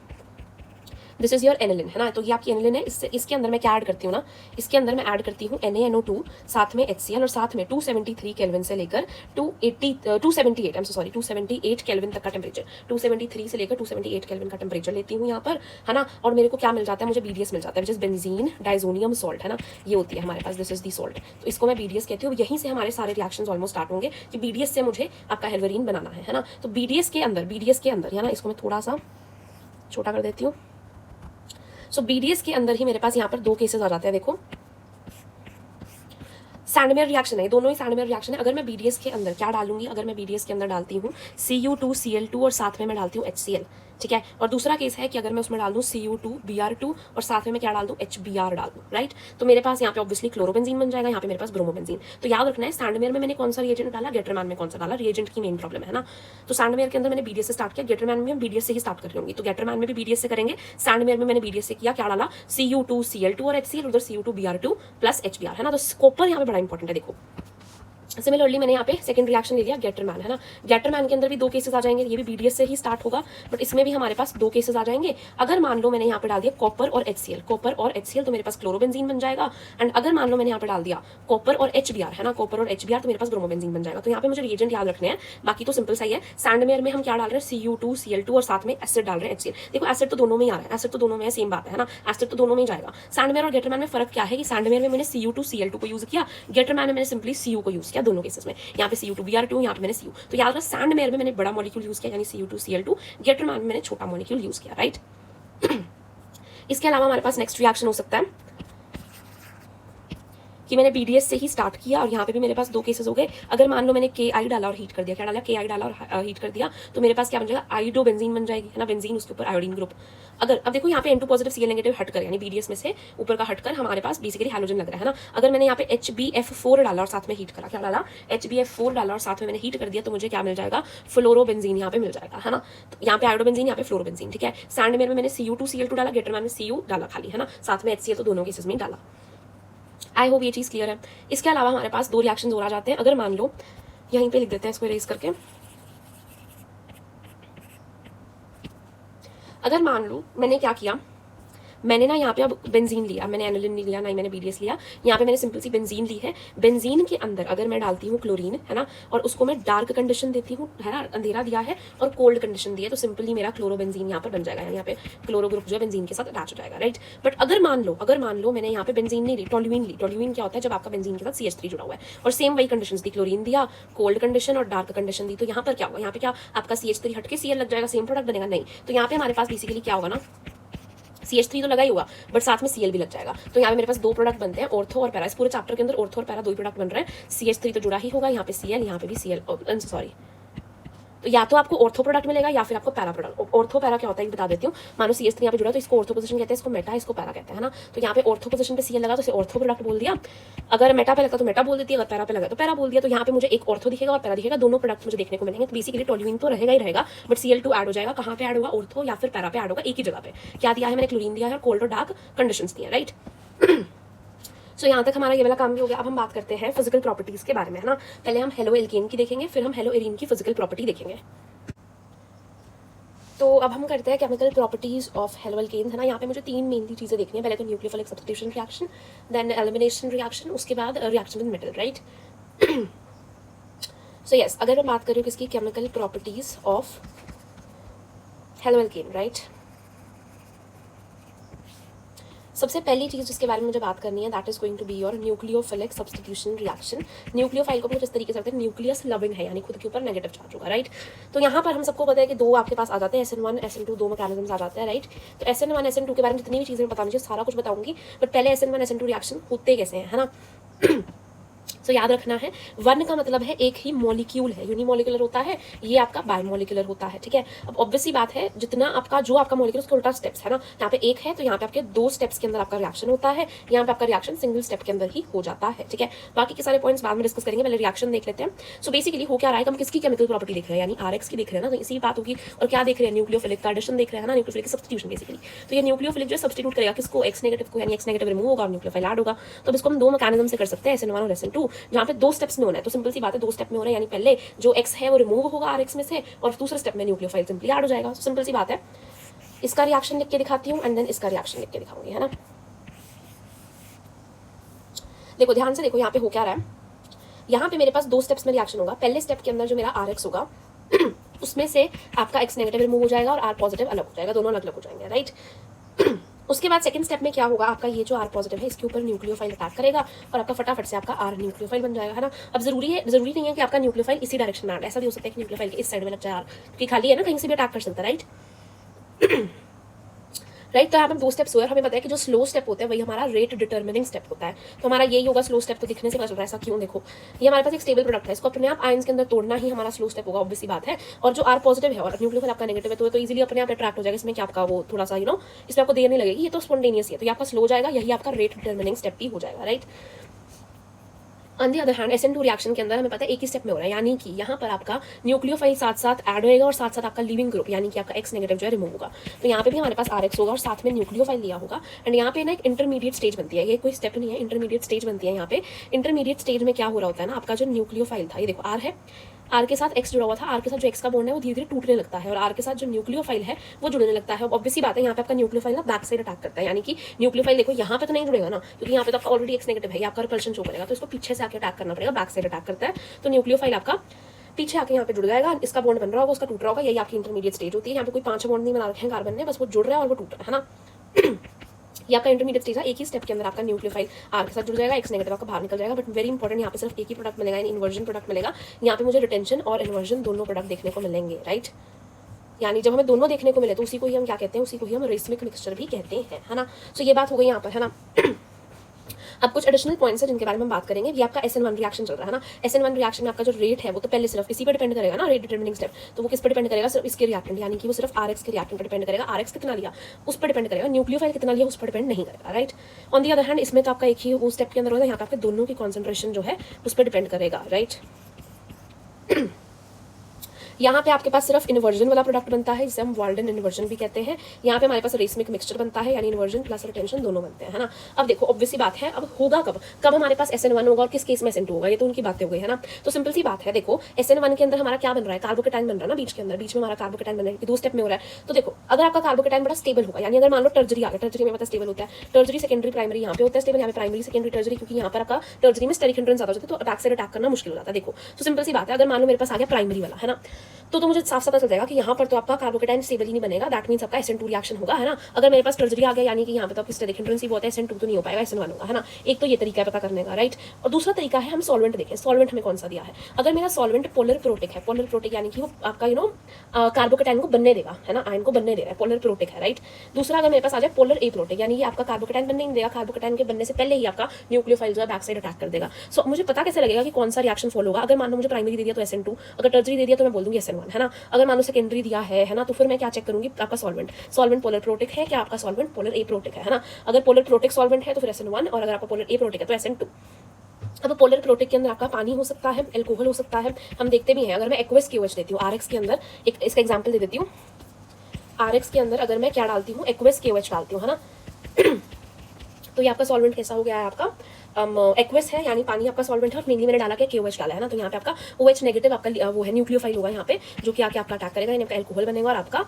दिस इज योर एनिलिन, है ना। तो ये आपकी एनिलिन है। इसके अंदर मैं क्या ऐड करती हूँ ना, इसके अंदर मैं ऐड करती हूँ NaNO2, साथ में HCl, और साथ में 273 केल्विन से लेकर 278 केल्विन तक का टेम्परेचर, 273 से लेकर 278 केल्विन का टेम्परेचर लेती हूँ यहाँ पर, है ना। और मेरे को क्या मिल जाता है, मुझे BDS मिल जाता है, which is benzene diazonium salt, है ना। ये होती है हमारे पास, दिस इज दी सॉल्ट। तो इसको मैं BDS कहती हूँ। यहीं से हमारे सारे रिएक्शंस ऑलमोस्ट स्टार्ट होंगे कि BDS से मुझे आपका हेल्वेरीन बनाना है ना। तो BDS के अंदर है ना, इसको मैं थोड़ा सा छोटा कर देती हूँ। सो BDS के अंदर ही मेरे पास यहाँ पर दो केसेस आ जाते हैं, देखो सैंडमेयर रिएक्शन है, दोनों ही सैंडमेयर रिएक्शन है। अगर मैं BDS के अंदर क्या डालूंगी, अगर मैं BDS के अंदर डालती हूँ Cu2Cl2 और साथ में मैं डालती हूँ HCl, ठीक है। और दूसरा केस है कि अगर मैं उसमें डाल दूँ Cu2Br2 और साथ में मैं क्या डाल दूँ, HBr डाल दूँ, राइट। तो मेरे पास यहाँ पे ऑब्वियसली क्लोरोबेंजीन बन जाएगा, यहाँ पे मेरे पास ब्रोमोबेंजीन। तो याद रखना है, सैंडमेयर में मैंने कौन सा रिएजेंट डाला, गेटरमैन में कौन सा डाला, रिएजेंट की मेन प्रॉब्लम है ना। तो सैंडमेयर के अंदर मैंने BDS से स्टार्ट किया, गेटरमैन में BDS से ही स्टार्ट कर रही होंगी। तो गेटरमैन में भी BDS से करेंगे, सैंडमेयर में मैंने BDS से किया, क्या डाला, Cu2Cl2 और HCl, उधर Cu2Br2 प्लस HBr, है ना। तो स्कोपर यहाँ पे बड़ा इंपॉर्टेंट है, देखो सिमिलरली मैंने यहाँ पे सेकंड रिएक्शन ले लिया गेटरमैन, है ना। गेटरमैन के अंदर भी दो केसेस आ जाएंगे, ये भी बीडीएस से ही स्टार्ट होगा, बट इसमें भी हमारे पास दो केसेस आ जाएंगे। अगर मान लो मैंने यहाँ पे डाल दिया कॉपर और HCl, कॉपर और HCl तो मेरे पास क्लोरोबेंजीन बन जाएगा। एंड अगर मान लो मैंने यहाँ पे डाल दिया कॉपर और HBr, है ना, कॉपर और HBr तो मेरे पास ब्रोमोबेंजीन बन जाएगा। तो यहाँ पे मुझे रिएजेंट याद रखने हैं, बाकी तो सिंपल सा ही है। सैंडमेयर में हम क्या डाल रहे हैं, Cu2 Cl2 और साथ में एसिड डाल रहे हैं HCl। देखो एसिड तो दोनों में ही आ रहा है, एसिड तो दोनों में सेम बात है ना, एसिड तो दोनों में ही जाएगा। सैंडमेयर और गेटरमैन में फर्क क्या है कि सैंडमेयर में मैंने Cu2 Cl2 को यूज किया, गेटरमैन में मैंने सिंपली Cu को यूज किया, दोनों केसेस में। यहाँ पे Cu2Br2, यहाँ पे मैंने Cu। तो याद रखना सैंडमेयर में मैंने बड़ा मॉलिक्यूल यूज किया यानी Cu2 Cl2, गेटरमैन में मैंने छोटा मॉलिक्यूल यूज किया, राइट। इसके अलावा हमारे पास नेक्स्ट रिएक्शन हो सकता है कि मैंने बीडीएस से ही स्टार्ट किया और यहाँ पे भी मेरे पास दो केसेस हो गए। अगर मान लो मैंने KI डाला और हीट कर दिया, क्या डाला, KI डाला और हीट कर दिया, तो मेरे पास क्या बन जाएगा, आयोडोबेंजीन बन जाएगी, है ना, बेंजीन उसके ऊपर आयोडीन ग्रुप। अगर अब देखो यहाँ पे N2 पॉजिटिव Cl नेगेटिव हटकर यानी बीडीएस में से ऊपर का हटकर हमारे पास बेसिकली हैलोजन लग रहा है ना। अगर मैंने यहाँ पे HbF4 डाला और साथ में हीट करा, क्या डाला, HbF4 डाला और साथ में मैंने हीट कर दिया, तो मुझे क्या मिल जाएगा, फ्लोरोबेंजीन यहाँ पे मिल जाएगा, है ना। तो यहाँ पे आयोडोबेंजीन, यहाँ पे फ्लोरोबेंजीन, ठीक है। सैंडमेयर में मैंने Cu2 Cl2 डाला, गेटरमैन में Cu डाला खाली, है ना, साथ में HCl तो दोनों केसेस में डाला। आई होप ये चीज़ क्लियर है। इसके अलावा हमारे पास दो रिएक्शन और आ जाते हैं। अगर मान लो यहीं पे लिख देते हैं इसको इरेज करके, अगर मान लो मैंने क्या किया, मैंने ना यहाँ पे अब बेंजीन लिया, मैंने एनिलिन नहीं लिया, ना ही मैंने बीडीएस लिया, यहाँ पे मैंने सिंपल सी बेंजीन ली है। बेंजीन के अंदर अगर मैं डालती हूँ क्लोरीन, है ना, और उसको मैं डार्क कंडीशन देती हूँ, है ना, अंधेरा दिया है और कोल्ड कंडीशन दी है, तो सिंपली मेरा क्लोरोबेंजीन यहाँ पर बन जाएगा, यहाँ पे क्लोरो ग्रुप जो है बेंजीन के साथ अटैच हो जाएगा, राइट। बट अगर मान लो मैंने यहाँ पे बेंजीन नहीं ली, टोल्यूइन ली। टोल्यूइन क्या होता है, जब आपका बेंजीन के साथ CH3 जुड़ा हुआ है, और सेम वही कंडीशन दी, क्लोरीन दिया, कोल्ड कंडीशन और डार्क कंडीशन दी, तो यहाँ पर क्या होगा, यहाँ पे क्या आपका CH3 हटके Cl लग जाएगा, सेम प्रोडक्ट बनेगा, नहीं। तो यहाँ पे हमारे पास बेसिकली क्या होगा ना, CH3 तो लगा ही होगा बट साथ में Cl भी लग जाएगा। तो यहाँ पे मेरे पास दो प्रोडक्ट बनते हैं, ऑर्थो और पैरा। इस पूरे चैप्टर के अंदर ऑर्थो और पैरा दो ही प्रोडक्ट बन रहे हैं। CH3 तो जुड़ा ही होगा, यहाँ पे Cl, यहाँ पे भी Cl, सॉरी, तो या तो आपको ऑर्थो प्रोडक्ट मिलेगा या फिर आपको पैरा प्रोडक्ट। ऑर्थो पैरा क्या होता है बता देती हूँ। मानो CH3 यहाँ पे जुड़ा तो इसको ऑर्थो पोजीशन कहते हैं, इसको मेटा, इसको पैरा कहते हैं, ना। तो यहाँ पे ऑर्थो पोजीशन पे Cl लगा तो इसे ऑर्थो प्रोडक्ट बोल दिया। अगर मेटा पे लगा तो मेटा बोल देती है, अगर पैरा पे लगा तो पैरा बोल दिया। तो यहाँ पे मुझे एक ऑर्थो दिखेगा और पैरा दिखेगा, दोनों प्रोडक्ट मुझे देखने को मिलेंगे। तो बेसिकली टोल्यूइन तो रहेगा ही रहेगा, बट Cl2 ऐड हो जाएगा। कहाँ पे ऐड होगा, ऑर्थो या फिर पैरा पे ऐड होगा, एक ही जगह पे। क्या दिया है मैंने, क्लोरीन दिया है और कोल्ड और डार्क कंडीशंस दिए, राइट। सो यहाँ तक हमारा ये वाला काम भी हो गया। अब हम बात करते हैं फिजिकल प्रॉपर्टीज के बारे में, है ना। पहले हम हेलो एल्केन की देखेंगे, फिर हम हेलो एरीन की फिजिकल प्रॉपर्टी देखेंगे। तो अब हम करते हैं chemical properties of halo alkene, है ना। यहाँ पे मुझे तीन मेनली चीज़ें देखनी है। पहले तो nucleophilic substitution reaction, then elimination reaction, उसके बाद reaction with metal, right. So yes, अगर मैं बात करूँ किसकी, chemical properties of halo alkane, right. सबसे पहली चीज़ जिसके बारे में मुझे बात करनी है, that is going to be your nucleophilic substitution reaction. Nucleophile को कुछ इस तरीके से करते हैं, न्यूक्लियस लविंग है यानी खुद के ऊपर नेगेटिव चार्ज होगा, राइट। तो यहाँ पर हम सबको पता है कि दो आपके पास आ जाते हैं, SN1 SN2, दो मैकेनिज्म्स आ जाते हैं, राइट। तो SN1 SN2 के बारे में जितनी भी चीज़ें बतानी चाहिए सारा कुछ बताऊंगी, बट पहले SN1 SN2 रिएक्शन होते कैसे हैं, है ना। तो याद रखना है, वन का मतलब है एक ही मॉलिक्यूल है, यूनिमोलिकुलर होता है, ये आपका बायोमोलिकुलर होता है, ठीक है। अब ऑब्वियसली बात है, जितना आपका जो आपका मॉलिक्यूल उसका उल्टा स्टेप्स है ना। यहाँ पे एक है तो यहाँ पे आपके दो स्टेप्स के अंदर आपका रिएक्शन होता है, यहाँ पे आपका रिएक्शन सिंगल स्टेप के अंदर ही हो जाता है, ठीक है। बाकी के सारे पॉइंट्स बाद में डिस्कस करेंगे, पहले रिएक्शन देख लेते हैं। सो बेसिकली हो क्या रहा है, हम किसकी केमिकल प्रॉपर्टी देख रहे हैं, यानी RX की देख रहे हैं ना। तो इसी बात होगी, और क्या देख रहे हैं, न्यूक्लियोफिलिक का एडिशन देख रहे हैं ना, न्यूक्लियोफिलिक सब्स्टिट्यूशन बेसिकली। तो ये न्यूक्लियोफिलिक जो सब्स्टिट्यूट करेगा किसको, X नेगेटिव को, यानी X नेगेटिव रिमूव होगा और न्यूक्लियोफाइल ऐड होगा। तो इसको हम दो मैकेनिज्म से कर सकते हैं, SN1 और SN2, जहाँ पे दो स्टेप्स में होना है। तो सिंपल सी बात है, दो स्टेप में हो रहा है, यानी पहले जो X है वो रिमूव होगा RX में से, और दूसरे स्टेप में न्यूक्लियोफाइल सिंपली ऐड हो जाएगा। सिंपल सी बात है। इसका रिएक्शन लिख के दिखाती हूँ एंड देन इसका रिएक्शन लिख के दिखाऊंगी, है ना। देखो ध्यान से देखो, यहाँ पे हो क्या रहा है, यहाँ पे मेरे पास दो स्टेप्स में रिएक्शन होगा। पहले स्टेप के अंदर जो मेरा RX होगा उसमें से आपका X नेगेटिव रिमूव हो जाएगा और R पॉजिटिव अलग हो जाएगा, दोनों अलग अलग हो जाएंगे, राइट। उसके बाद सेकंड स्टेप में क्या होगा, आपका ये जो R पॉजिटिव है इसके ऊपर न्यूक्लियोफाइल अटैक करेगा और आपका फटाफट से आपका R न्यूक्लियोफाइल बन जाएगा, है ना। अब जरूरी नहीं है कि आपका न्यूक्लियोफाइल इसी डायरेक्शन में आ, ऐसा भी हो सकता है कि न्यूक्लियोफाइल के इस साइड में लग जाए R, क्योंकि खाली है ना, कहीं से भी अटैक कर सकता है, राइट। राइट। तो यहाँ पे दो स्टेप्स हुए, हमें पता है कि जो स्लो स्टेप होता है वही हमारा रेट डिटर्मिनिंग स्टेप होता है। तो हमारा यही होगा स्लो स्टेप। तो दिखने से पता चल रहा है ऐसा क्यों, देखो ये हमारे पास एक स्टेबल प्रोडक्ट है, इसको अपने आप आयंस के अंदर तोड़ना ही हमारा स्लो स्टेप होगा, ऑब्वियसली बात है। और जो R पॉजिटिव है और न्यूक्लियोफाइल आपका नेगेटिव है तो इजीली अपने आप अट्रैक्ट हो जाएगा। इसमें क्या आपका वो थोड़ा सा इसमें आपको देर नहीं लगेगी, ये तो स्पॉन्टेनियस है, तो ये आपका स्लो हो जाएगा, यही आपका रेट डिटर्मिनिंग स्टेप भी हो जाएगा, right. On the other hand SN2 reaction के अंदर हमें पता है एक ही स्टेप में हो रहा है, यानी कि यहाँ पर आपका न्यूक्लियोफाइल साथ साथ ऐड होएगा और साथ साथ आपका लिविंग ग्रुप यानी कि आपका X नेगेटिव जो है रिमूव होगा। तो यहाँ पे भी हमारे पास RX होगा और साथ में न्यूक्लियोफाइल लिया होगा। एंड यहाँ पे ना एक इंटरमीडिएट स्टेज बनती है, ये कोई स्टेप नहीं है, इंटरमीडिएट स्टेज बनती है। यहाँ पे इंटरमीडिएट स्टेज में क्या हो रहा होता है ना, आपका जो न्यूक्लियोफाइल था, ये देखो R है, R के साथ X जुड़ा हुआ था, R के साथ जो X का बॉन्ड है वो धीरे धीरे टूटने लगता है और R के साथ जो न्यूक्लियोफाइल है वो जुड़ने लगता है। ऑब्वियसली बात है, यहाँ पे आपका न्यूक्लियोफाइल ना बैक साइड अटैक करता है, यानी कि न्यूक्लियोफाइल देखो यहाँ पे तो नहीं जुड़ेगा ना, क्योंकि यहाँ पे तो आपका ऑलरेडी X नेगेटिव है, ये आपका रिपल्शन शो करेगा, तो इसको पीछे से आके अटैक करना पड़ेगा, बैक साइड अटैक करता है। तो न्यूक्लियोफाइल आपका पीछे आके यहाँ पे जुड़ जाएगा, इसका बॉन्ड बन रहा होगा, उसका टूट रहा होगा, यही आपकी इंटरमीडिएट स्टेज होती है। यहाँ पे कोई 5 बॉन्ड नहीं बना रखे हैं कार्बन ने, बस वो जुड़ रहा है और वो टूट रहा है ना। ये आपका इंटरमीडिएट स्टेज है, एक ही स्टेप के अंदर आपका न्यूक्लियोफाइल R के साथ जुड़ जाएगा, X नेगेटिव आपका बाहर निकल जाएगा। बट वेरी इंपॉर्टेंट, यहाँ पे सिर्फ एक ही प्रोडक्ट मिलेगा, इन्वर्जन प्रोडक्ट मिलेगा। यहाँ पे मुझे रिटेंशन और इन्वर्जन दोनों प्रोडक्ट देखने को मिलेंगे, राइट। यानी जब हमें दोनों देखने को मिले तो उसी को ही हम क्या कहते हैं, उसी को ही हम रेसमिक मिक्सचर भी कहते हैं, है ना। सो ये बात हो गई यहाँ पर, है ना। अब कुछ एडिशनल पॉइंट्स है जिनके बारे में हम बात करेंगे। ये आपका SN1 रिएक्शन चल रहा है ना, SN1 रिएक्शन में आपका जो रेट है वो तो पहले सिर्फ इसी पर डिपेंड करेगा ना, रेट डिटरमिनिंग स्टेप। तो वो किस पर डिपेंड करेगा, सिर्फ इसके रिएक्टेंट यानी कि वो सिर्फ RX के रिएक्टेंट पर डिपेंड करेगा। RX कितना लिया उस पर डिपेंड करेगा, न्यूक्लियोफाइल कितना लिया उस पर डिपेंड नहीं करेगा, right. On the other hand इसमें तो आपका एक ही वो स्टेप के अंदर होगा, यहाँ पे आपके दोनों की कॉन्सेंट्रेशन जो है उस पर डिपेंड करेगा, राइट। यहाँ पे आपके पास सिर्फ इन्वर्जन वाला प्रोडक्ट बनता है, जिसे हम वाल्डन इन्वर्जन भी कहते हैं। यहाँ पे हमारे पास रेसमिक मिक्सचर बनता है, यानी इन्वर्जन प्लस रिटेंशन दोनों बनते हैं, है ना। अब देखो ऑब्वियसली बात है, अब होगा कब कब हमारे पास SN1 होगा और किस केस में SN2 होगा, ये तो उनकी बातें हो गई, है ना। तो सिंपल सी बात है, देखो SN1 के अंदर हमारा क्या बन रहा है, कार्बोकेटाइन बन रहा है ना, बीच में हमारा कार्बोकेटाइन बन रहा है, 2 स्टेप में हो रहा है। तो देखो अगर आपका कार्बोकेटाइन बड़ा स्टेबल होगा, यानी अगर मान लो टर्जरी आ गया, टर्जरी में पता स्टेबल होता है, टर्जरी सेकेंडरी प्राइमरी यहाँ पे होता है स्टेबल, यहाँ पे प्राइमरी सेकेंडरी टर्जरी, क्योंकि यहाँ पर आपका टर्जरी में स्टेरिक हिंड्रेंस ज्यादा होता है, तो बैक साइड अटैक करना मुश्किल हो जाता है। देखो तो सिंपल सी बात है, अगर मान लो मेरे पास आ गया प्राइमरी वाला, है ना, तो मुझे साफ पता चल जाएगा कि यहाँ पर तो आपका कार्बोकेटाइन स्टेबल ही नहीं बनेगा, दैट मींस आपका SN2 रिएक्शन होगा, है ना। अगर मेरे पास टर्जरी आ गया, यानी कि यहाँ पे तो आपकी स्टेरिक हिंड्रेंस ही बहुत है, SN2 तो नहीं हो पाएगा, SN1 होगा, है ना। एक तो ये तरीका है पता करने का, राइट। और दूसरा तरीका है हम सॉल्वेंट देखें, सॉल्वेंट हमें कौन सा दिया है। अगर मेरा सॉल्वेंट पोलर प्रोटिक है, पोलर प्रोटिक यानी कि वो आपका कार्बोकेटाइन को बनने देगा, है ना, आयन को बनने दे रहा है, पोलर प्रोटिक है, राइट। दूसरा अगर मेरे पास आ जाए पोलर ए प्रोटिक, यानी ये आपका कार्बोकेटाइन बनने नहीं देगा, कार्बोकेटाइन के बनने से पहले ही आपका न्यूक्लियोफाइल जो है बैक साइड अटैक कर देगा। सो मुझे पता कैसे लगेगा कि कौन सा रिएक्शन फॉलो होगा। अगर मान लो मुझे प्राइमरी दे दिया तो SN2, अगर टर्जरी दे दिया तो मैं बोल दूंगी SN1, है ना। अगर मान लो सेकेंडरी दिया है ना, तो फिर मैं क्या चेक करूंगी, आपका सॉल्वेंट पोलर प्रोटिक है क्या, आपका सॉल्वेंट पोलर ए प्रोटिक है ना। अगर पोलर प्रोटिक सॉल्वेंट है तो फिर SN1, और अगर आपका पोलर ए प्रोटिक है तो SN2। अब पोलर प्रोटिक के अंदर आपका पानी हो सकता है, एल्कोहल हो सकता है, हम देखते भी हैं। अगर मैं एक्वस KOH देती हूँ RX के अंदर, एक इसका एग्जाम्पल दे देती हूँ, RX के अंदर अगर मैं क्या डालती हूँ, एक्वस KOH डालती हूँ, है ना। तो ये आपका सॉल्वेंट कैसा हो गया है, आपका एक्वस है, यानी पानी आपका सॉल्वेंट है, और मेनली मैंने डाला क्या, KOH डाला है ना। तो यहाँ पे आपका OH नेगेटिव आपका वो है, न्यूक्लियोफाइल होगा यहाँ पे, जो कि आके आपका अटैक करेगा, यानी आपका एल्कोहल बनेगा और आपका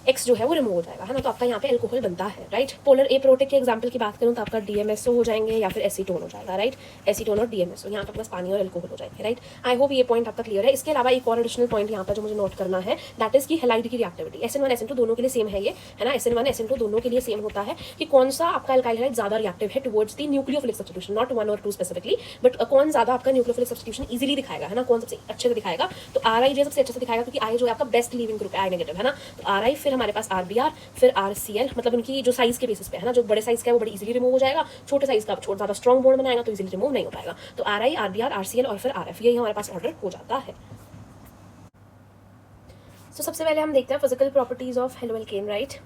X जो है वो रिमूव हो जाएगा, है ना। तो आपका यहाँ पे एल्कोहल बनता है, राइट। पोलर ए प्रोटिक के एग्जांपल की बात करूँ तो आपका DMSO हो जाएंगे या फिर एसीटोन हो जाएगा, राइट। एसीटोन और DMSO, यहाँ पे बस पानी और एल्कोहल हो जाएंगे, राइट। आई होप ये पॉइंट आपका क्लियर है। इसके अलावा एक और एडिशनल पॉइंट यहाँ पर जो मुझे नोट करना है, दैट इज की हैलाइड की रिएक्टिविटी। SN1 SN2 दोनों के लिए सेम है ये, है ना। SN1 SN2 दोनों के लिए सेम होता है कि कौन सा आपका एल्काइल हैलाइड ज्यादा रिएक्टिव है towards the nucleophilic substitution, not 1 और 2 स्पेसिफिकली, बट कौन ज्यादा आपका न्यूक्लियोफिलिक सब्स्टिट्यूशन इजीली दिखाएगा, है ना, कौन सबसे अच्छे से दिखाएगा। तो RI सबसे अच्छे से दिखाएगा, क्योंकि I जो है आपका बेस्ट लीविंग ग्रुप है, I नेगेटिव, है ना। तो RI, फिर हमारे पास RBr, फिर RCl, मतलब उनकी जो साइज के बेसिस पे, है ना। जो बड़े साइज का है वो बड़ी इजीली रिमूव हो जाएगा, छोटे साइज का ज्यादा स्ट्रॉन्ग बॉन्ड बनाएगा तो इजीली रिमूव नहीं हो पाएगा। तो RI, RBr, RCl और फिर RF, ये हमारे पास ऑर्डर हो जाता है। तो सबसे पहले हम देखते हैं physical properties of haloalkane, right.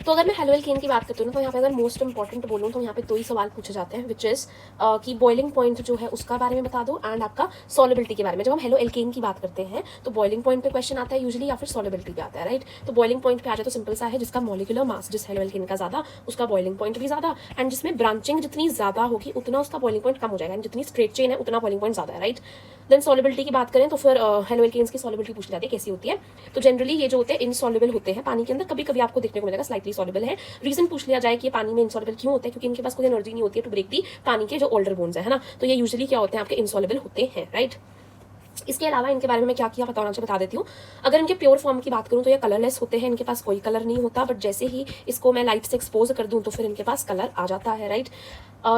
तो अगर मैं हेलोएल्केन की बात करती हूँ तो यहाँ पे अगर मोस्ट इंपॉर्टेंट बोलूँ तो यहाँ पे 2 ही सवाल पूछे जाते हैं, विच इज कि बॉइलिंग पॉइंट जो है उसका बारे में बता दो, एंड आपका सॉलिबिलिटी के बारे में। जब हम हेलोएल्केन की बात करते हैं तो बॉइलिंग पॉइंट पे क्वेश्चन आता है यूजुअली, या फिर सॉलिबिलिटी पे आता है, राइट। तो बॉइलिंग पॉइंट पे आ जाए तो सिंपल सा है, जिसका मॉलिक्यूलर मास जिस हेलोएल्केन का ज्यादा, उसका बॉइलिंग पॉइंट भी ज्यादा, एंड जिसमें ब्रांचिंग जितनी ज्यादा होगी उतना उसका बॉइलिंग पॉइंट कम हो जाएगा, जितनी स्ट्रेट चेन है उतना बॉइलिंग पॉइंट ज्यादा है, राइट। देन सॉलिबिलिटी की बात करें तो फिर हेलोएल्केन्स की सॉलिबिलिटी पूछ जाती है कैसी होती है। तो जनरली ये जो होते हैं इनसॉल्युबल होते हैं पानी के अंदर, कभी कभी आपको देखने को मिलेगा स्लाइटली सॉल्युबल है। रीजन पूछ लिया जाए कि ये पानी में इनसॉल्युबल क्यों होता है, क्योंकि इनके पास कोई एनर्जी नहीं होती है टू ब्रेक दी पानी के जो ओल्डर बोन्स है ना। तो ये यूजुअली क्या होते हैं, आपके इनसॉल्युबल होते हैं, राइट। इसके अलावा इनके बारे में मैं क्या किया बताना बता देती हूँ। अगर इनके प्योर फॉर्म की बात करूँ तो ये कलरलेस होते हैं, इनके पास कोई कलर नहीं होता, बट जैसे ही इसको मैं लाइट से एक्सपोज कर दूँ तो फिर इनके पास कलर आ जाता है, राइट।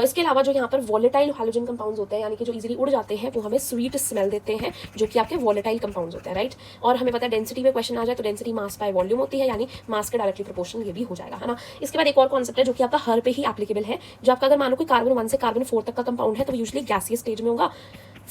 इसके अलावा जो यहाँ पर वॉलेटाइल हाइड्रोजन कंपाउंड्स होते हैं, यानी कि जो इजीली उड़ जाते हैं, वो हमें स्वीट स्मेल देते हैं, जो कि आपके वॉलेटाइल कंपाउंड्स होते हैं, राइट। और हमें पता है डेंसिटी में क्वेश्चन आ जाए तो डेंसिटी मास बाय वॉल्यूम होती है, यानी मास के डायरेक्टली प्रोपोर्शनल ये भी हो जाएगा, है ना। इसके बाद एक और कॉन्सेप्ट है जो कि आपका हर पे ही एप्लीकेबल है, जो आपका अगर मान लो कोई कार्बन 1 से कार्बन 4 तक का कंपाउंड है तो वो यूजुअली गैसियस स्टेज में होगा,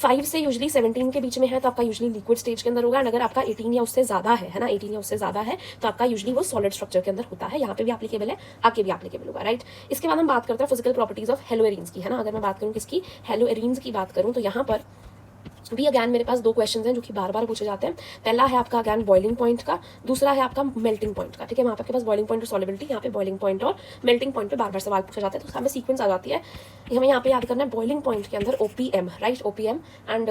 5 से यूजली 17 के बीच में है तो आपका यूजली लिक्विड स्टेज के अंदर होगा, एंड अगर आपका 18 या उससे ज़्यादा है ना, 18 या उससे ज़्यादा है तो आपका यूजली वो सॉलिड स्ट्रक्चर के अंदर होता है। यहाँ पे भी एप्लीकेबल है, आगे भी एप्लीकेबल होगा, राइट। इसके बाद हम बात करते हैं फिजिकल प्रॉपर्टीज ऑफ हेलोएरीन्स की, है ना। अगर मैं बात करूँ किसकी, हेलोएरीन्स की बात करूँ, तो यहाँ पर भी अगैन मेरे पास 2 क्वेश्चंस हैं जो कि बार बार पूछे जाते हैं। पहला है आपका अगैन बॉइलिंग पॉइंट का, दूसरा है आपका मेल्टिंग पॉइंट का, ठीक है। वहाँ पे आपके पास बॉइलिंग पॉइंट और सॉलिबिलिटी, यहाँ पे बॉइलिंग पॉइंट और मेल्टिंग पॉइंट पे बार बार सवाल पूछा जाता है, तो हमें सीक्वेंस आ जाती है। हमें यहाँ पे याद करना है बॉइलिंग पॉइंट के अंदर OPM, राइट, OPM, एंड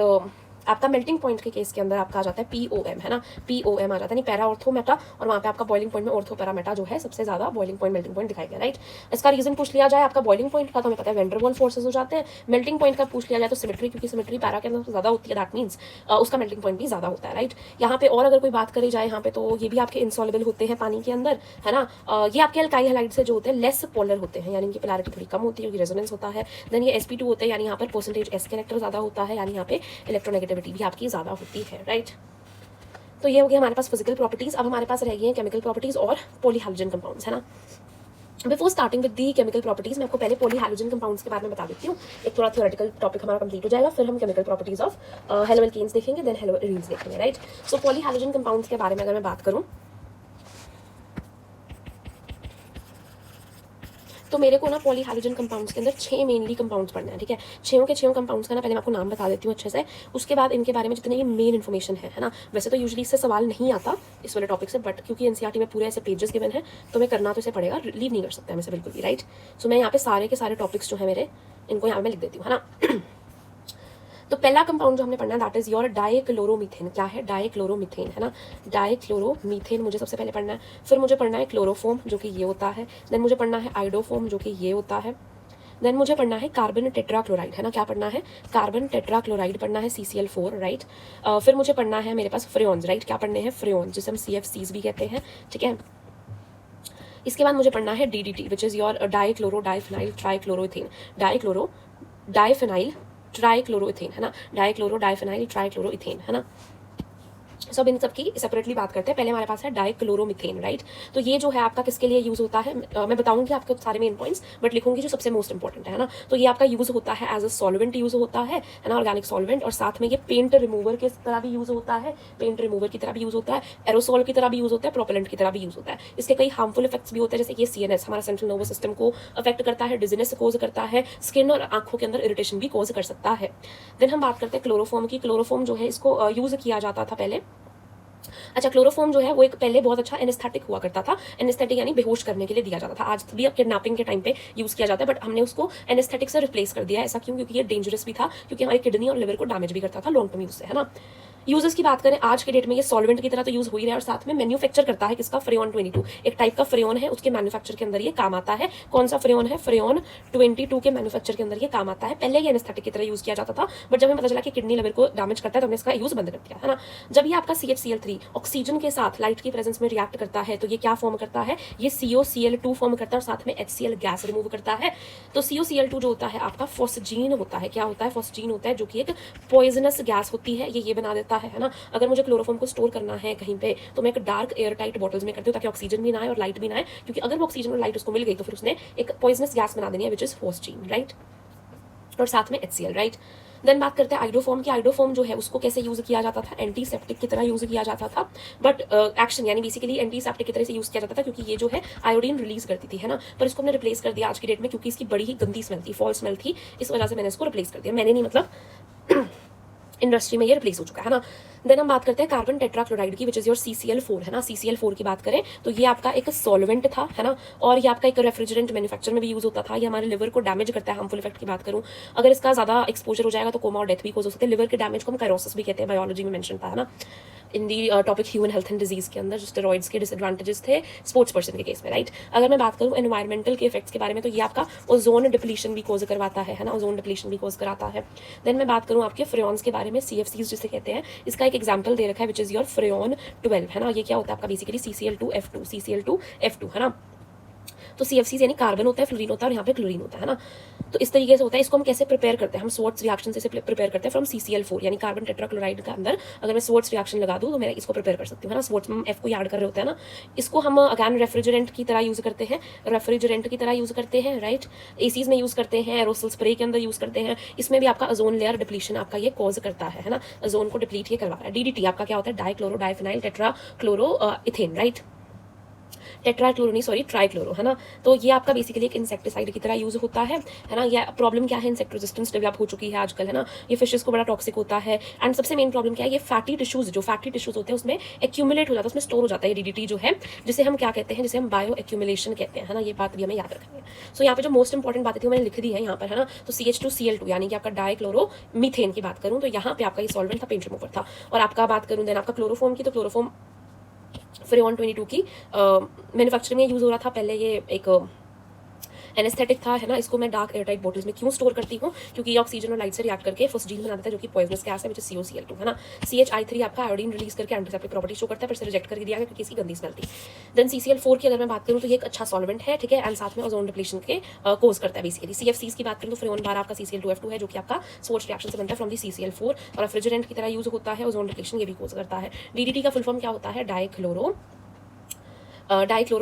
आपका मेल्टिंग पॉइंट के केस के अंदर आपका आ जाता है POM, है ना, POM आ जाता है, नहीं पैरा ऑर्थो मेटा, और वहाँ पे आपका बॉइलिंग पॉइंट में ऑर्थो पैरा मेटा जो है सबसे ज्यादा बॉइलिंग पॉइंट मेल्टिंग पॉइंट दिखाई गया, राइट। इसका रीजन पूछ लिया जाए आपका बॉइलिंग पॉइंट का, तो हमें पता है वेंडर वॉल फोर्सेज हो जाते हैं। मेल्टिंग पॉइंट का पूछ लिया जाए तो सिमेट्री, क्योंकि सिमेट्री पैरा के अंदर ज्यादा होती है, दैट मीन्स उसका मेल्टिंग पॉइंट भी ज्यादा होता है, राइट। यहाँ पे और अगर कोई बात करी जाए यहाँ पे, तो ये भी आपके इनसॉल्युबल होते हैं पानी के अंदर, है ना। ये आपके अल्काइल हैलाइड से जो होते हैं लेस पोलर होते हैं, यानी इनकी पोलैरिटी थोड़ी कम होती है क्योंकि रेजोनेंस होता है। देन ये sp2 होते हैं, यानी यहाँ पर परसेंटेज s कैरेक्टर ज्यादा होता है, यानी यहाँ पे इलेक्ट्रोनेगेटिविटी भी आपकी ज्यादा होती है, राइट। तो ये हो गया हमारे पास फिजिकल प्रॉपर्टीज। अब हमारे पास रह गई हैं केमिकल प्रॉपर्टीज और पॉलीहैलोजन कंपाउंड्स, है ना। Before starting with the chemical properties, मैं आपको पहले पॉलीहैलोजन कंपाउंड्स के बारे में बता देती हूँ। एक थोड़ा थ्योरेटिकल टॉपिक हमारा कंप्लीट हो जाएगा, फिर हम केमिकल प्रॉपर्टीज ऑफ हेलोएल्केन्स देखेंगे, देन हेलोएरीन्स देखेंगे, राइट। सो पॉलीहैलोजन कंपाउंड्स के बारे में अगर मैं बात करूँ तो मेरे को ना पॉलीहैलोजन कंपाउंड्स के अंदर 6 मेनली कंपाउंड्स पढ़ना है, ठीक है। 6 के 6 कंपाउंड्स का ना पहले मैं आपको नाम बता देती हूँ अच्छे से, उसके बाद इनके बारे में जितने ये मेन इन्फॉर्मेशन है ना। वैसे तो यूजुअली इससे सवाल नहीं आता इस वाले टॉपिक से, बट क्योंकि एनसीईआरटी में पूरे ऐसे पेजेस गिवन है तो मैं करना तो इसे पड़ेगा, लीव नहीं कर सकता मैं इसे बिल्कुल भी, राइट। सो मैं यहाँ पे सारे के सारे टॉपिक्स जो है मेरे, इनको यहाँ पे मैं लिख देती हूँ, है ना। तो पहला कंपाउंड जो हमने पढ़ना है दैट इज योर डाइक्लोरोमीथेन। क्या है, डाइक्लोरोमीथेन, है ना। डाइक्लोरोमीथेन मुझे सबसे पहले पढ़ना है। फिर मुझे पढ़ना है क्लोरोफॉर्म, जो कि ये होता है। देन मुझे पढ़ना है आइडोफॉर्म, जो कि ये होता है। देन मुझे पढ़ना है कार्बन टेट्राक्लोराइड, है ना। क्या पढ़ना है, कार्बन टेट्राक्लोराइड पढ़ना है, CCl4, राइट। फिर मुझे पढ़ना है मेरे पास फ्रेओन्स, राइट। क्या पढ़ने हैं, फ्रेओन्स, जिसे हम CFCs भी कहते हैं, ठीक है। इसके बाद मुझे पढ़ना है DDT, which is your dichloro diphenyl trichloroethane, dichloro diphenyl trichloroethane, है ना। डाइक्लोरो डाइफिनाइल ट्राइक्लोरोइथेन, है ना। सब इन सब की सेपरेटली बात करते हैं। पहले हमारे पास है डाइक्लोरोमीथेन, राइट। तो ये जो है आपका किसके लिए यूज होता है, मैं बताऊंगी आपको सारे मेन पॉइंट्स, बट लिखूंगी जो सबसे मोस्ट इंपॉर्टेंट है ना। तो ये आपका यूज होता है एज अ सॉल्वेंट यूज होता है ना, ऑर्गेनिक सॉल्वेंट, और साथ में ये पेंट रिमूवर की तरह भी यूज होता है, पेंट रिमूवर की तरह भी यूज होता है, एरोसोल की तरह भी यूज होता है, प्रोपेलेंट की तरह भी यूज होता है। इसके कई हार्मफुल इफेक्ट्स भी होते हैं, जैसे कि CNS हमारा सेंट्रल नर्वस सिस्टम को अफेक्ट करता है, डिजीनेस कोज करता है, स्किन और आंखों के अंदर इरिटेशन भी कोज कर सकता है। देन हम बात करते हैं क्लोरोफॉर्म की। क्लोरोफॉर्म जो है इसको यूज किया जाता था पहले। अच्छा, क्लोरोफॉर्म जो है वो एक पहले बहुत अच्छा एनेस्थेटिक हुआ करता था, एनेस्थेटिक यानी बेहोश करने के लिए दिया जाता था। आज भी अब किडनैपिंग के टाइम पे यूज किया जाता है, बट हमने उसको एनेस्थेटिक से रिप्लेस कर दिया। ऐसा क्यों, क्योंकि ये डेंजरस भी था, क्योंकि हमारी किडनी और लिवर को डैमेज भी करता था लॉन्ग टर्म यूज से, है ना। यूजर्स की बात करें आज के डेट में ये सॉल्वेंट की तरह तो यूज हो ही रहा है, और साथ में मैन्युफैक्चर करता है किसका, फ्रेओन 22, एक टाइप का फ्रेओन है, उसके मैन्युफैक्चर के अंदर ये काम आता है। कौन सा फ्रेओन है, फ्रेओन 22 के मैन्युफैक्चर के अंदर ये काम आता है। पहले ये एनेस्थेटिक की तरह यूज किया जाता था, बट जब हमें पता चला कि किडनी लिवर को डैमेज करता है तो हमने इसका यूज बंद कर दिया, है ना। जब ये आपका CHCl3 ऑक्सीजन के साथ लाइट की प्रेजेंस में रिएक्ट करता है तो ये क्या फॉर्म करता है, ये COCl2 फॉर्म करता है, और साथ में HCl गैस रिमूव करता है। तो COCl2 जो होता है आपका फॉस्जीन होता है। क्या होता है, फॉस्जीन होता है, जो कि एक पॉइजनस गैस होती है, ये बना देता है ना। अगर मुझे क्लोरोफॉर्म को स्टोर करना है कहीं पे तो मैं एक डार्क एयर टाइट बॉटल्स में करती हूँ, ताकि ऑक्सीजन भी ना आए और लाइट भी ना आए, क्योंकि अगर वो ऑक्सीजन और लाइट उसको मिल गई तो फिर उसने एक पॉइजनस गैस बना देनी है, विच इज फॉस्जीन, राइट, और साथ में HCl, राइट। देन बात करते हैं आइडोफॉर्म की। आइडोफॉर्म जो है उसको कैसे यूज किया जाता था, एंटीसेप्टिक की तरह यूज किया जाता था, बट एक्शन यानी बेसिकली एंटीसेप्टिक की तरह से यूज किया जाता था, क्योंकि ये जो है आयोडीन रिलीज करती थी, है ना। पर इसको हमने रिप्लेस कर दिया आज की डेट में, क्योंकि इसकी बड़ी ही गंदी स्मेल थी, फॉल स्मेल थी, इस वजह से मैंने इसको रिप्लेस कर दिया। मैंने नहीं, मतलब इंडस्ट्री में ये रिप्लेस हो चुका है ना। देन हम बात करते हैं कार्बन टेट्राक्लोराइड की, विच इज योर CCl4, है ना। CCl4 की बात करें तो ये आपका एक सॉल्वेंट था, है ना, और ये आपका एक रेफ्रिजरेंट मैन्युफैक्चर में भी यूज होता था। ये हमारे लिवर को डैमेज करता है। हार्मफुल इफेक्ट की बात करूं, अगर इसका ज्यादा एक्सपोजर हो जाएगा तो कोमा और डेथ भी हो सकती है। लिवर के डैमेज को हम कायरोसिस भी कहते हैं, बायोलॉजी में मेंशन था, है ना, in the topic human health and disease के अंदर, जो स्टेरॉइड्स के डिसएडवांटेजेस थे स्पोर्ट्स पर्सन के केस में, राइट। अगर मैं बात करूं एनवायरमेंटल के इफेक्ट्स के बारे में, तो ये आपका ओजोन डिप्लीशन भी कोज करवाता है ना, ओजोन डिप्लीशन भी कोज कराता है। देन मैं बात करूं आपके फ्रेओन्स के बारे में, CFCs जिसे कहते हैं, इसका एक एग्जाम्पल दे रखा है, विच इज योर फ्रेओन 12, है ना। ये क्या होता है आपका बेसिकली CCl2F2, CCl2F2, है ना। तो CFCs यानी कार्बन होता है, फ्लोरीन होता है और यहाँ पे क्लोरीन होता है ना। तो इस तरीके से होता है। इसको हम कैसे प्रिपेयर करते हैं, हम स्वार्ट्स रिएक्शन से प्रिपेयर करते हैं फ्रॉम CCl4 यानी कार्बन टेट्राक्लोराइड का अंदर अगर मैं स्वार्ट्स रिएक्शन लगा दूँ तो मैं इसको प्रिपेयर कर सकती हूँ, है ना। स्वार्ट्स में F को ऐड कर रहे होते हैं ना। इसको हम अगैन रेफ्रिजरेंट की तरह यूज़ करते हैं, यूज़ करते हैं, राइट। एसीज में यूज़ करते हैं, एरोसोल स्प्रे के अंदर यूज़ करते हैं। इसमें भी आपका ओजोन लेयर डिप्लीशन आपका ये कॉज करता है ना। ओजोन को डिप्लीट ये करवा रहा है। DDT आपका क्या होता है, डाइक्लोरो डाइफिनाइल टेट्राक्लोरो इथेन, राइट। टेट्राक्लोरो नहीं, सॉरी, ट्राइक्लोरो, है ना। तो ये आपका बेसिकली एक इंसेक्टिसाइड की तरह यूज होता है ना। ये प्रॉब्लम क्या है, इंसेक्ट रेजिस्टेंस डेवलप हो चुकी है आजकल, है ना। ये फिशेस को बड़ा टॉक्सिक होता है। एंड सबसे मेन प्रॉब्लम क्या है, ये फैटी टिश्यूज होते हैं उसमें एक्यूमुलेट हो जाता है, उसमें स्टोर हो जाता है DDT जो है, जिसे हम क्या कहते हैं, जिसे हम बायो एक्यूमुलेशन कहते हैं, है ना। ये बात भी हमें याद रखनी है। सो यहाँ पे जो मोस्ट इंपॉर्टेंट बातें थी मैंने लिख दी है यहाँ पर, है ना। तो CH2Cl2 यानी कि आपका डाइक्लोरो मीथेन की बात करूँ तो यहाँ पे आपका ये सॉल्वेंट था, पेंट रिमूवर था। और आपका बात करूँ देन आपका क्लोरोफॉर्म की, तो क्लोरोफॉर्म फ्रेऑन 22 की मैन्युफैक्चरिंग में यूज हो रहा था पहले। ये एक एनेस्थेटिक था, है ना। इसको मैं डार्क एयरटाइट बॉटल्स में क्यों स्टोर करती हूँ, क्योंकि ये ऑक्सीजन और लाइट से रिएक्ट करके फॉस्जीन बना देता है जो कि पॉइजनस गैस है, विच इज COCl2, है ना। CHI3 आपका आयोडीन रिलीज करके एंटीसेप्टिक प्रॉपर्टी शो करता है, फिर से रिजेक्ट करके दिया गया क्योंकि इसकी गंदी स्मेल थी। देन CCl4 की अगर मैं बात करूँ तो ये एक अच्छा सॉल्वेंट है, ठीक है। एंड साथ में ओजोन डिप्लीशन के कोज करता है बेसिकली। CFCs की बात करूँ तो फ्रेऑन बार आपका CCl2F2 है जो कि आपका स्वार्ट्स रिएक्शन से बनता है फ्रॉम दी CCl4 और रेफ्रिजरेंट की तरह यूज होता है। ओजोन डिप्लीशन ये भी कोज करता है। DDT का फुल फॉर्म क्या होता है, डाइक्लोरो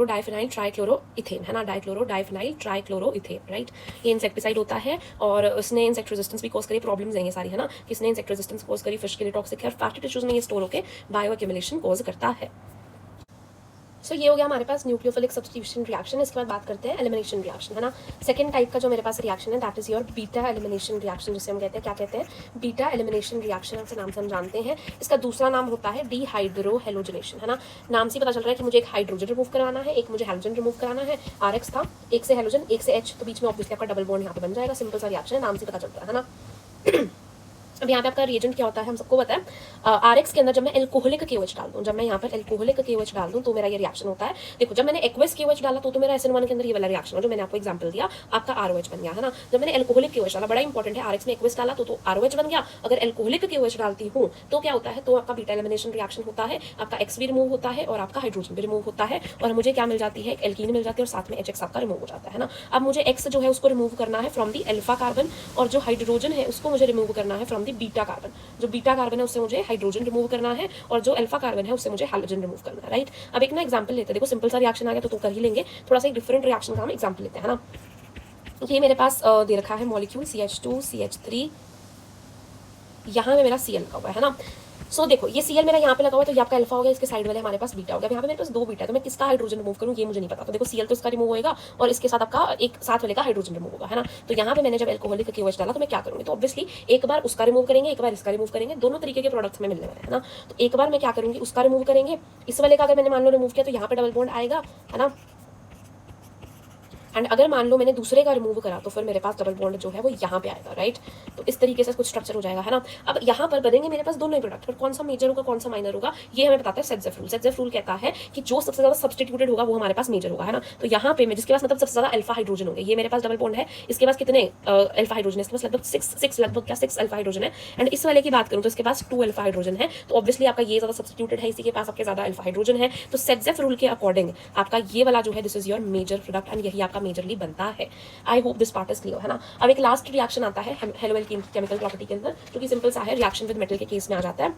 डाइफिनाइल ट्राइक्लोरो इथेन, है ना। Dichloro diphenyl trichloro ethane, right. ये इंसेक्टिसाइड होता है और उसने इंसेक्ट रेजिस्टेंस भी कॉज करी, प्रॉब्लम्स हैं ये सारी, है ना। किसने इंसेक्ट रेजिस्टेंस कॉज करी, फिश के लिए टॉक्सिक है, फैटी टिश्यूज में ये स्टोर होकर बायो एक्यूमुलेशन कॉज करता है। सो ये हो गया हमारे पास न्यूक्लियोफिलिक सब्स्टिट्यूशन रिएक्शन। इसके बाद बात करते हैं एलिमिनेशन रिएक्शन, है ना। सेकंड टाइप का जो मेरे पास रिएक्शन है that is your beta elimination reaction, जिसे हम कहते हैं, क्या कहते हैं, बीटा एलिमिनेशन रिएक्शन के नाम से हम जानते हैं। इसका दूसरा नाम होता है डिहाइड्रो हेलोजनेशन, है ना। नाम से पता चल रहा है कि मुझे एक हाइड्रोजन रिमूव कराना है, एक मुझे हेलोजन रिमूव कराना है। RX था, एक से हेलोजन एक से H, तो बीच में ऑब्वियसली आपका डबल बॉन्ड यहाँ पे बन जाएगा। सिंपल सा रिएक्शन है, नाम से पता चलता है ना। अब यहाँ पे आपका रिएजेंट क्या होता है हम सबको पता है। RX के अंदर जब मैं एल्कोहलिक KOH डाल दूँ, जब मैं यहाँ पर एल्कोहलिक KOH डाल दूँ तो मेरा ये रिएक्शन होता है। देखो जब मैंने एक्वस KOH डाला तो मेरा SN1 के अंदर ये वाला रिएक्शन है जो मैंने आपको एग्जांपल दिया, आपका ROH बन गया, है ना। जब मैंने एल्कोहलिक KOH डाला, बड़ा इंपॉर्टेंट है, RX में एक्वस डाला तो ROH बन गया। अगर एल्कोहलिक KOH डालती हूँ तो क्या होता है, तो आपका बीटा एलिमिनेशन रिएक्शन होता है, आपका X भी रिमूव होता है और आपका हाइड्रोजन भी रिमूव होता है और मुझे क्या मिल जाती है, एल्कीन मिल जाती है और साथ में HX आपका रिमूव हो जाता है ना। अब मुझे X जो है उसको रिमूव करना है फ्रॉम दी अल्फा कार्बन और जो हाइड्रोजन है उसको मुझे रिमूव करना है फ्रॉम दी बीटा कार्बन। जो बीटा कार्बन है उससे मुझे हाइड्रोजन रिमूव करना है और जो अल्फा कार्बन है उससे मुझे हैलोजन रिमूव करना है, राइट। अब एक ना एग्जांपल लेते हैं, देखो सिंपल सा रिएक्शन आ गया तो कर ही लेंगे, थोड़ा सा एक डिफरेंट रिएक्शन का हम एग्जांपल लेते हैं, है ना। ये मेरे पास दे रखा है मॉलिक्यूल CH2 CH3, यहाँ में मेरा Cl लगा हुआ है ना। सो देखो ये Cl मेरा यहाँ पे लगा हुआ है तो ये आपका अल्फा हो गया, इसके साइड वाले हमारे पास बीटा हो गया। यहाँ पे मेरे पास दो बीटा है तो मैं किसका हाइड्रोजन रिमूव करूँ ये मुझे नहीं पता। तो देखो Cl तो इसका रिमूव होएगा और इसके साथ आपका एक साथ वाले का हाइड्रोजन रिमूव होगा, है ना। तो यहाँ पे मैंने जब एल्कोहलिक KOH डाला तो मैं क्या करूँगी, तो ऑब्वियसली एक बार उसका रिमूव करेंगे, एक बार इसका रिमूव करेंगे, दोनों तरीके के प्रोडक्ट्स में मिलने वाले हैं ना। तो एक बार मैं क्या करूँगी, उसका रिमूव करेंगे, इस वाले का अगर मैंने मान लो रिमूव किया तो यहाँ पे डबल बॉन्ड आएगा, है ना। एंड अगर मान लो मैंने दूसरे का रिमूव करा तो फिर मेरे पास डबल बॉन्ड जो है वो यहाँ पे आएगा, राइट। तो इस तरीके से कुछ स्ट्रक्चर हो जाएगा, है ना। अब यहाँ पर बनेंगे मेरे पास दोनों ही प्रोडक्ट, पर कौन सा मेजर होगा कौन सा माइनर होगा ये हमें बताता है सेटजेफ रूल। सेटजेफ रूल कहता है कि जो सबसे ज्यादा सब्स्टिट्यूटेड होगा वो हमारे पास मेजर होगा, है ना। तो यहाँ पे मैं जिसके पास मतलब सबसे ज्यादा अल्फा हाइड्रोजन होंगे, ये मेरे पास डबल बॉन्ड है, इसके पास कितने अल्फा हाइड्रोजन है, इसके पास लगभग सिक्स अल्फा हाइड्रोजन है। एंड इस वाले की बात करूँ तो इसके पास 2 अल्फा हाइड्रोजन है, तो ऑब्वियसली आपका ये ज्यादा सब्स्टिट्यूटेड है, इसी के पास आपके ज्यादा अल्फा हाइड्रोजन है। तो सेटजेफ रूल के अकॉर्डिंग आपका ये वाला जो है this is your major product and यही आपका मेजरली बनता है। I hope this part is clear, है ना। अब एक लास्ट रिएक्शन आता है हेलो एल्कीन की केमिकल प्रॉपर्टी के अंदर, जो कि सिंपल सा है, रिएक्शन विद मेटल के केस में आ जाता है।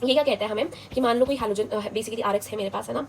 ये क्या कहता है हमें कि मान लो कोई हैलोजन बेसिकली RX है मेरे पास, है ना।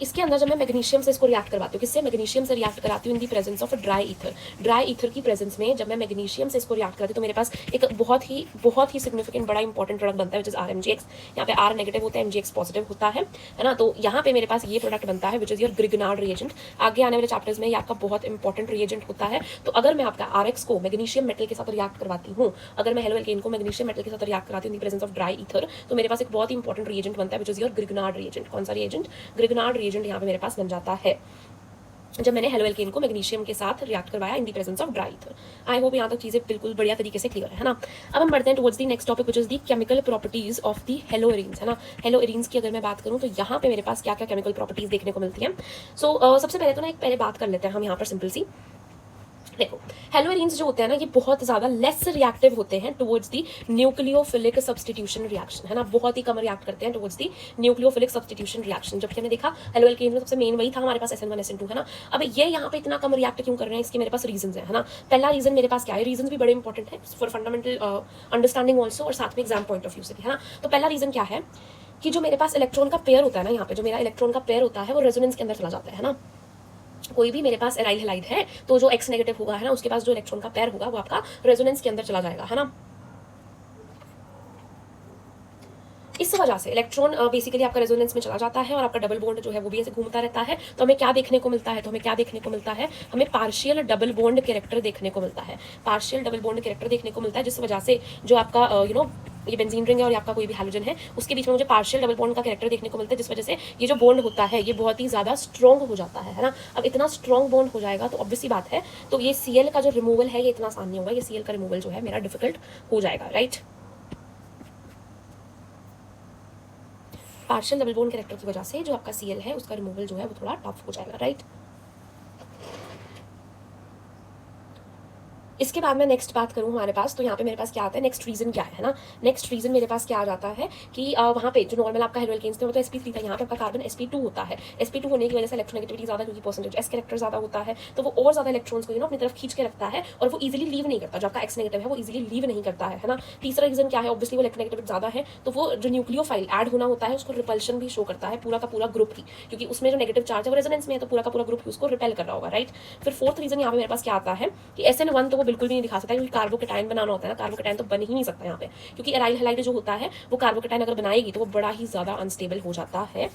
इसके अंदर जब मैं मैग्नीशियम से इसको रिएक्ट करवाती हूँ, किससे, मैग्नीशियम से रिएक्ट कराती हूँ in the presence of dry ether. Dry ether की प्रेजेंस में जब मैं मैग्नीशियम से इसको रिएक्ट करती हूँ तो मेरे पास एक बहुत ही सिग्निफिकेंट बड़ा इंपॉर्टेंट प्रोडक्ट बनता है विच इज RMgX। यहाँ पे R नेगेटिव होता है, MgX पॉजिटिव होता है ना। तो यहाँ पे मेरे पास ये प्रोडक्ट बनता है which is your Grignard reagent. आगे आने वाले चैप्टर्स में ये आपका बहुत इंपॉर्टेंट रिएजेंट होता है। तो अगर मैं आपका RX को मैग्नीशियम मेटल के साथ रिएक्ट करवाती हूँ, अगर मैं हेलो एल्केन को मैग्नीशियम मेटल के साथ रिएक्ट कराती हूँ in the presence of dry ether, तो मेरे पास एक बहुत ही इंपॉर्टेंट रिएजेंट बनता है which is your Grignard reagent. कौन सा रिएजेंट, ग्रिगनार्ड रिएजेंट यहाँ पे मेरे पास जाता है जब मैंने हेलो एल्केन को मैग्नीशियम के साथ रिएक्ट करवाया in the presence of dry ether. I hope यहाँ तक चीजें बिल्कुल बढ़िया तरीके से क्लियर है ना। अब हम बढ़ते हैं towards the next topic which is the chemical properties of the hello arenes, है ना। हेलो एरीन्स की अगर मैं बात करूँ तो यहाँ पे मेरे पास क्या क्या केमिकल प्रॉपर्टीज देखने को मिलती हैं। सो सबसे पहले तो ना एक पहले बात कर लेते हैं हम यहाँ पर सिंपल सी देखो हेलोएरीन्स जो होते हैं ना ये बहुत ज़्यादा लेस रिएक्टिव होते हैं towards the nucleophilic substitution reaction, है ना, बहुत ही कम रिएक्ट करते हैं towards the nucleophilic substitution reaction. जबकि हमने देखा हेलोएल्केन्स में सबसे मेन वही था हमारे पास SN1 SN2, है ना। अब ये यहाँ पे इतना कम रिएक्ट क्यों कर रहे हैं, इसके मेरे पास रीजन है ना। पहला रीजन मेरे पास क्या है, रीजन भी बड़े इंपॉर्टेंट है फॉर फंडामेंटल अंडरस्टैंडिंग ऑल्सो, और साथ में एग्जाम पॉइंट ऑफ व्यू से भी, है ना। तो पहला रीजन क्या है कि जो मेरे पास इलेक्ट्रॉन का पेयर होता है ना, यहाँ पे जो मेरा इलेक्ट्रॉन का पेयर होता है वो रेजोनेंस के अंदर चला जाता है ना। कोई भी मेरे पास एराइल हैलाइड है तो जो X नेगेटिव होगा, है ना, उसके पास जो इलेक्ट्रॉन का पेयर होगा वो आपका रेजोनेंस के अंदर चला जाएगा, है ना। इस वजह से इलेक्ट्रॉन बेसिकली आपका रेजोनेंस में चला जाता है और आपका डबल बॉन्ड जो है वो भी ऐसे घूमता रहता है। तो हमें क्या देखने को मिलता है, हमें पार्शियल डबल बॉन्ड कैरेक्टर देखने को मिलता है, पार्शियल डबल बॉन्ड कैरेक्टर देखने को मिलता है, जिस वजह से जो आपका ये बेंजीन रिंग है और आपका कोई भी हैलोजन है उसके बीच में मुझे पार्शियल डबल बॉन्ड का कैरेक्टर देखने को मिलता है, जिस वजह से ये जो बॉन्ड होता है ये बहुत ही ज़्यादा स्ट्रॉन्ग हो जाता है ना। अब इतना स्ट्रॉन्ग बॉन्ड हो जाएगा तो ऑब्वियसली बात है, तो ये Cl का जो रिमूवल है ये इतना आसान नहीं होगा, ये Cl का रिमूवल जो है मेरा डिफिकल्ट हो जाएगा, right. Partial double bond character की वजह से जो आपका Cl है उसका रिमूवल जो है वो थोड़ा टफ हो जाएगा, राइट। इसके बाद मैं नेक्स्ट बात करूँ हमारे पास, तो यहाँ पे मेरे पास क्या आता है, नेक्स्ट रीजन क्या है ना। नेक्स्ट रीजन मेरे पास क्या आ जाता है कि वहाँ पे जो नॉर्मल आपका हेलोएल्केन्स थे वो तो sp3 था, यहाँ पे आपका कार्बन sp2 होता है। sp2 होने की वजह से इलेक्ट्रोनेगेटिविटी ज़्यादा, क्योंकि परसेंटेज S कैरेक्टर ज़्यादा होता है तो वो और ज़्यादा इलेक्ट्रॉन्स को अपनी तरफ खींच के रखता है और वो इजीली लीव नहीं करता। जो आपका X नेगेटिव है वो इजीली लीव नहीं करता है ना। तीसरा रीजन क्या है, ऑब्वियसली वो इलेक्ट्रोनेगेटिविटी ज़्यादा है तो वो जो न्यूक्लियोफाइल ऐड होना होता है उसको रिपल्शन भी शो करता है, पूरा का पूरा ग्रुप ही, क्योंकि उसमें जो नेगेटिव चार्ज है वो रेजोनेंस में है तो पूरा का पूरा ग्रुप उसको रिपेल कर रहा होगा, राइट। फिर फोर्थ रीजन यहाँ पे मेरे पास क्या आता है कि SN1 तो वो बिल्कुल भी नहीं दिखा सकता, क्योंकि कार्बोकेटाइन बनाना होता है ना, कार्बोकेटाइन तो बन ही नहीं सकता यहाँ पे, क्योंकि एराइल हैलाइड जो होता है वो कार्बोकेटाइन अगर बनाएगी तो वो बड़ा ही ज्यादा अनस्टेबल हो जाता है,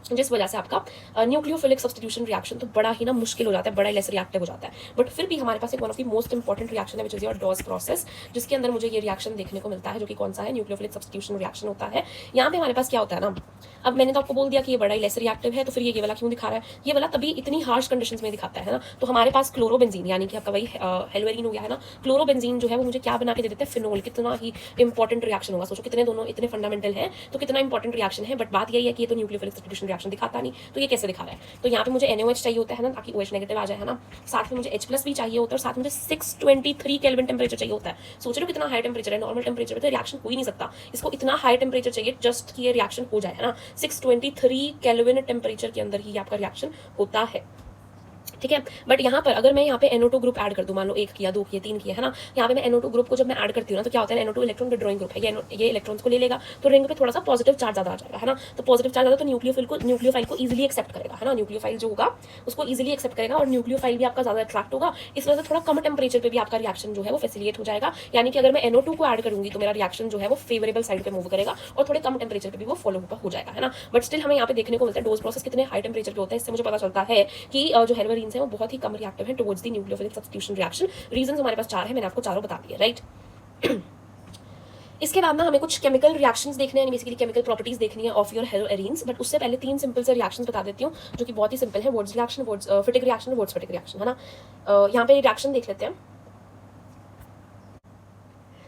जिस वजह से आपका न्यूक्लियोफिलिक सब्स्टिट्यूशन रिएक्शन तो बड़ा ही ना मुश्किल हो जाता है, बड़ा ही लेस रिएक्टिव हो जाता है। बट फिर भी हमारे पास एक one of the most important reaction है which is your Dow's process, जिसके अंदर मुझे ये रिएक्शन देखने को मिलता है, जो कि कौन सा है, न्यूक्लियोफिलिक सब्स्टिट्यूशन रिएक्शन होता है। यहाँ पे हमारे पास क्या होता है ना, अब मैंने तो आपको बोल दिया कि ये बड़ा ही लेस रिएक्टिव है, तो फिर ये वाला क्यों दिखा रहा है, ये वाला तभी इतनी हार्श कंडीशंस में दिखाता है ना। तो हमारे पास क्लोरोबेंजीन यानी कि आपका वही हेलोएरीन हो गया है ना, क्लोरोबेंजीन जो है वो मुझे क्या बना के दे देते हैं, फिनोल। कितना ही इंपॉर्टेंट रिएक्शन होगा, सोचो कितने दोनों इतने फंडामेंटल है तो कितना इंपॉर्टेंट रिएक्शन है। बट बात यही है कि ये तो न्यूक्लियोफिलिक सब्स्टिट्यूशन रिएक्शन दिखाता नहीं, तो ये कैसे दिखा रहा है। तो यहाँ पे मुझे NaOH चाहिए होता है ना, ताकि OH नेगेटिव आ जाए, है ना। साथ में मुझे H+ भी चाहिए होता है और साथ में मुझे 623 केल्विन टेम्परेचर चाहिए होता है। सोच रहे हो कितना हाई टेम्परेचर है, नॉर्मल टेम्परेचर पे तो रिएक्शन हो ही नहीं सकता, इसको इतना हाई टेम्परेचर चाहिए जस्ट कि ये रिएक्शन हो जाए, है ना। 623 केल्विन टेम्परेचर के अंदर ही आपका रिएक्शन होता है, ठीक है। बट यहाँ पर अगर मैं यहाँ पे NO2 ग्रुप ऐड कर दूँ, मान लो 1 किया, 2 किया, 3 किया, है ना, यहाँ पे मैं NO2 ग्रुप को जब मैं ऐड करती हूँ ना तो क्या होता है, NO2 इलेक्ट्रॉन विड्रॉइंग ग्रुप है, ये इलेक्ट्रॉन्स को ले लेगा तो रिंग पे थोड़ा सा पॉजिटिव चार्ज ज्यादा आ जाएगा, है ना। तो पॉजिटिव चार्ज ज्यादा तो न्यूक्लियोफाइल को इजीली एक्सेप्ट करेगा, है ना। न्यूक्लियोफाइल जो होगा उसको इजीली एक्सेप्ट करेगा और न्यूक्लियोफाइल भी आपका ज्यादा अट्रैक्ट होगा, इस वजह से थोड़ा कम टेम्परेचर पे भी आपका रिएक्शन जो है वो फैसिलिटेट हो जाएगा। यानी कि अगर मैं NO2 को ऐड करूंगी तो मेरा रिएक्शन जो है वो फेवरेबल साइड पे मूव करेगा और थोड़े कम टेम्परेचर पे भी वो फॉलो हो जाएगा, है ना। बट स्टिल हमें यहाँ पे देखने को मिलता है डोज प्रोसेस कितने हाई टेम्परेचर पे होता है। इससे मुझे पता चलता है कि जो हेलोएरीन्स है वो बहुत ही कम रिएक्टिव है towards the nucleophilic substitution reaction. Reasons हमारे पास 4 है, मैंने आपको चारों बता दिए, राइट। इसके बाद ना हमें कुछ केमिकल रिएक्शंस देखने हैं, बेसिकली केमिकल प्रॉपर्टीज देखनी है ऑफ योर हेलोएरीन्स। बट उससे पहले 3 सिंपल से रिएक्शंस बता देती हूँ जो कि बहुत ही सिंपल है, Wurtz reaction, Wurtz Fittig reaction, Wurtz Fittig reaction, है ना। यहाँ पे रिएक्शन देख लेते हैं।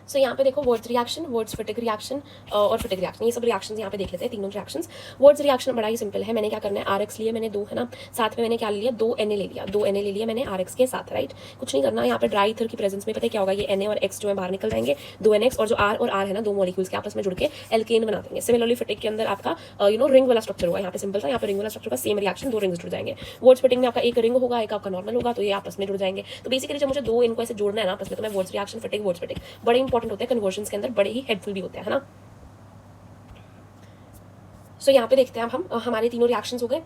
सो यहाँ पे देखो वर्ड्स रिएक्शन, वर्ड्स फिटिक रिएक्शन और फिटिक रिएक्शन, ये सब रिएक्शंस यहाँ पे देख लेते हैं, तीनों रिएक्शंस। वर्ड्स रिएक्शन बड़ा ही सिंपल है, मैंने क्या करना है, RX लिए मैंने 2, है ना, साथ में मैंने क्या लिया, 2 Na ले लिया, 2 Na ले लिया मैंने RX के साथ, राइट। कुछ नहीं करना, यहाँ पे ड्राई ईथर की प्रेजेंस में पता है क्या होगा, ये Na और X जो है बाहर निकल जाएंगे, 2 NX और जो R और R है ना, 2 मॉलिक्यूल्स के आपस में जुड़ के एल्केन बना देंगे। सिमिलरली फिटिक के अंदर आपका रिंग वाला स्ट्रक्चर होगा, यहाँ पे सिंपल था, यहाँ पे रिंग वाला स्ट्रक्चर का सेम रिएक्शन, 2 रिंग्स जुड़ जाएंगे। वर्ड्स फिटिंग में आपका एक रिंग होगा, एक आपका नॉर्मल होगा, तो ये आपस में जुड़ जाएंगे। तो बेसिकली जब मुझे 2 इनको ऐसे जोड़ना है ना आपस में, तो मैं वर्ड्स रिएक्शन, फिटिक, वर्ड्स फिटिक बड़े इंपॉर्टेंट होते हैं कन्वर्जन्स के अंदर, बड़े ही हेल्पफुल भी होते हैं, है ना। सो यहाँ पे देखते हैं अब हम हमारे तीनों रिएक्शंस हो गए।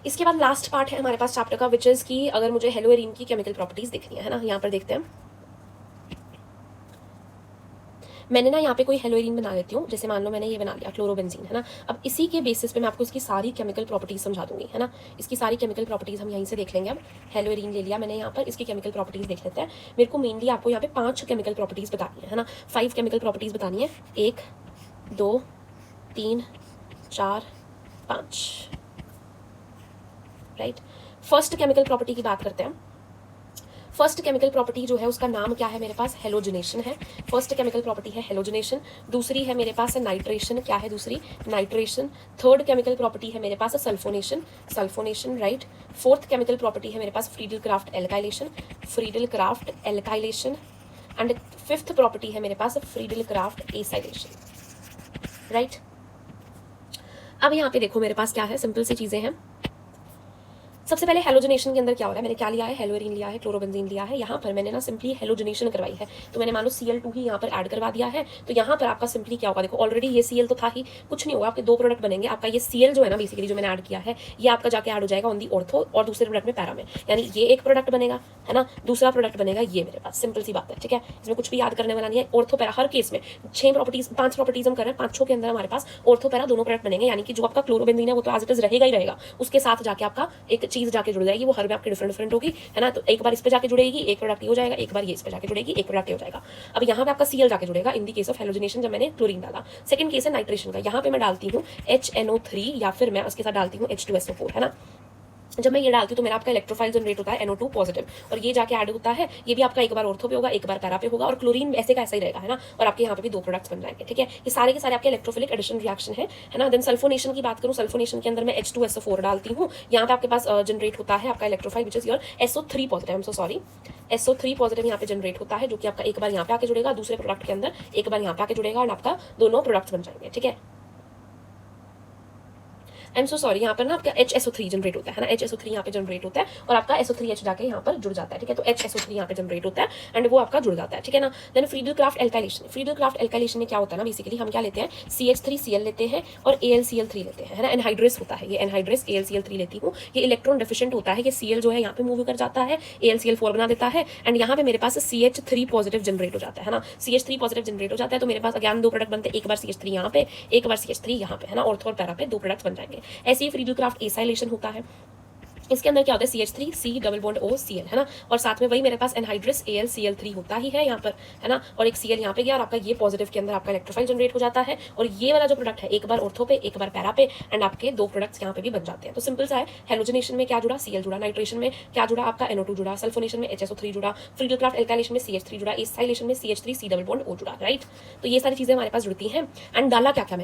इसके बाद लास्ट पार्ट है हमारे पास चैप्टर का, विच इज की अगर मुझे हेलोएरीन की केमिकल प्रॉपर्टीज देखनी है ना। यहाँ पर देखते हैं, मैंने ना यहाँ पे कोई हेलोएरीन बना लेती हूँ, जैसे मान लो मैंने ये बना लिया क्लोरोबेंजीन, है ना। अब इसी के बेसिस पे मैं आपको इसकी सारी केमिकल प्रॉपर्टीज समझा दूंगी, है ना। इसकी सारी केमिकल प्रॉपर्टीज हम यहीं से देख लेंगे। अब हेलोएरीन ले लिया मैंने यहाँ पर, इसकी केमिकल प्रॉपर्टीज देख लेते हैं। मेरे को मेनली आपको यहाँ पे 5 केमिकल प्रॉपर्टीज बतानी है ना, 5 केमिकल प्रॉपर्टीज बतानी है, 1 2 3 4 5, राइट। फर्स्ट केमिकल प्रॉपर्टी की बात करते हैं। फर्स्ट केमिकल प्रॉपर्टी जो है उसका नाम क्या है मेरे पास, हेलोजनेशन है। फर्स्ट केमिकल प्रॉपर्टी है हेलोजनेशन। दूसरी है मेरे पास नाइट्रेशन, क्या है दूसरी, नाइट्रेशन। थर्ड केमिकल प्रॉपर्टी है मेरे पास sulphonation, sulphonation right. Fourth chemical property है मेरे पास Friedel Crafts alkylation, Friedel Crafts alkylation. And fifth property है मेरे पास फ्रीडल क्राफ्ट एसाइलेशन राइट। अब यहाँ पे देखो मेरे पास क्या है, सिंपल सी चीजें हैं। सबसे पहले हेलोजनेशन के अंदर क्या हो रहा है, मैंने क्या लिया है, हेलोरीन लिया है, क्लोरोबेंजीन लिया है। यहाँ पर मैंने ना सिंपली हेलोजनेशन करवाई है, तो मैंने मान लो Cl2 ही यहाँ पर ऐड करवा दिया है। तो यहाँ पर आपका सिंपली क्या होगा, देखो ऑलरेडी ये Cl तो था ही, कुछ नहीं होगा, आपके दो प्रोडक्ट बनेंगे। आपका ये Cl जो है ना बेसिकली जो मैंने ऐड किया है, ये आपका जाके ऐड हो जाएगा ऑन दी ऑर्थो और दूसरे प्रोडक्ट में पैरा में, यानी ये एक प्रोडक्ट बनेगा है ना, दूसरा प्रोडक्ट बनेगा ये मेरे पास। सिंपल सी बात है, ठीक है, इसमें कुछ भी याद करने वाला नहीं है। ऑर्थो पैरा हर केस में 5 प्रॉपर्टीज हम कर रहे हैं, 5 के अंदर हमारे पास ऑर्थो पैरा दोनों प्रोडक्ट बनेंगे, यानी कि जो आपका क्लोरोबेंजीन है वो तो एज इट इज रहेगा ही रहेगा, उसके साथ जाके आपका एक चीज जाके जुड़ जाएगी, हर में आपकी डिफरेंट होगी है ना। तो एक बार इस पे जाके जुड़ेगी एक प्रोडक्ट हो जाएगा, एक बार ये इस पे जाके जुड़ेगी एक प्रोडक्ट हो जाएगा। अब यहाँ पे आपका Cl जाके जुड़ेगा इन दी केस ऑफ हेलोजनेशन, जब मैंने क्लोरीन डाला। सेकंड केस है नाइट्रेशन का, यहाँ पे मैं डालती हूँ HNO3 या फिर मैं उसके साथ डालती हूँ H2SO4 है ना। जब मैं ये डालती हूँ तो मेरा आपका इलेक्ट्रोफाइल जनरेट होता है NO2 पॉजिटिव, और ये जाके ऐड होता है, ये भी आपका एक बार ऑर्थो पे होगा एक बार पैरा पे होगा, और क्लोरीन ऐसे का ऐसा ही रहेगा है ना, और आपके यहाँ पे भी दो प्रोडक्ट्स बन जाएंगे, ठीक है। ये सारे के सारे आपके इलेक्ट्रोफिलिक एडिशन रिएक्शन है ना। देन सल्फोनेशन की बात करूँ, सल्फोनेशन के अंदर मैं H2SO4 डालती हूँ, यहाँ पे आपके पास जनरेट होता है आपका electrophile which is your SO3 positive, sorry SO3 positive यहाँ पे जनरेट होता है, जो कि आपका एक बार यहाँ पे आके जुड़ेगा, दूसरे प्रोडक्ट के अंदर एक बार यहाँ पे आके जुड़ेगा, और आपका दोनों प्रोडक्ट्स बन जाएंगे, ठीक है। आई एम सो सॉरी, यहाँ पर ना आपका HSO3 जनरेट होता है ना, HSO3 यहाँ पे जनरेट होता है और आपका SO3H जाके यहाँ पर जुड़ जाता है, ठीक है। तो HSO3 यहाँ पे जनरेट होता है एंड वो आपका जुड़ जाता है, ठीक है ना। Then Friedel Crafts alkylation, Friedel Crafts alkylation में क्या होता है ना, बेसिकली हम क्या लेते हैं CH3Cl लेते हैं और AlCl3 लेते हैं है ना। एनहाइड्रेस होता है ये, एनहाइड्रेस AlCl3 लेती हूँ, ये इलेक्ट्रॉन डेफिशिएंट होता है, ये Cl जो है यहाँ पे मूव कर जाता है, AlCl4 बना देता है एंड यहाँ पे मेरे पास CH3 पॉजिटिव जनरेट हो जाता है ना। CH3 पॉजिटिव जनरेट हो जाता है तो मेरे पास अगेन दो प्रोडक्ट बनते हैं, एक बार CH3 यहाँ पे एक बार CH3 यहाँ पे है ना, ऑर्थो और पैरा पे दो प्रोडक्ट्स बन जाएंगे। ऐसे ही फ्रीडल क्राफ्ट एसाइलेशन होता है, इसके अंदर क्या होता है CH3 C double bond O Cl है ना, और साथ में वही मेरे पास एनहाइड्रस AlCl3 होता ही है यहाँ पर है ना, और एक Cl यहाँ पे गया और आपका ये पॉजिटिव के अंदर आपका इलेक्ट्रोफाइल जनरेट हो जाता है, और ये वाला जो प्रोडक्ट है एक बार ऑर्थो पे एक बार पैरा पे एंड आपके दो प्रोडक्ट्स यहाँ पे भी बन जाते हैं। तो सिंपल सा है, हेलोजनेशन में क्या जुड़ा, Cl जुड़ा, नाइट्रेशन में क्या जुड़ा, आपका NO2 जुड़ा, सल्फोनेशन में HSO3 जुड़ा, फ्रीडल क्राफ्ट एल्काइलेशन में CH3 जुड़ा, एसाइलेशन में CH3 C double bond O जुड़ा, राइट। तो ये सारी चीजें हमारे पास जुड़ती हैं। एंड डाला क्या क्या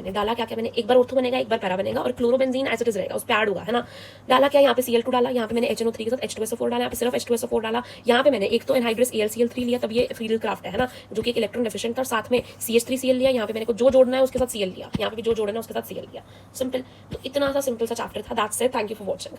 मैंने, एक बार ऑर्थो बनेगा एक बार पैरा बनेगा, और क्लोरोबेंजीन एज इट इज रहेगा, उस पे ऐड होगा है ना। डाला क्या, यहाँ पे Cl2 डाला, यहाँ पे मैंने HNO3 के साथ H2SO4 डाला, यहाँ पे सिर्फ H2SO4 डाला, यहाँ पे मैंने एक तो एनहाइड्रस AlCl3 लिया, तब ये फ्रीडल क्राफ्ट है ना, जो कि एक इलेक्ट्रॉन डेफिशिएंट था, और साथ में CH3Cl लिया, यहाँ पे मैंने को जो जोड़ना है उसके साथ Cl लिया, यहाँ पे भी जो जोड़ना है उसके साथ Cl लिया। सिंपल, तो इतना सा सिंपल सा चैप्टर था, that's it, thank you for watching.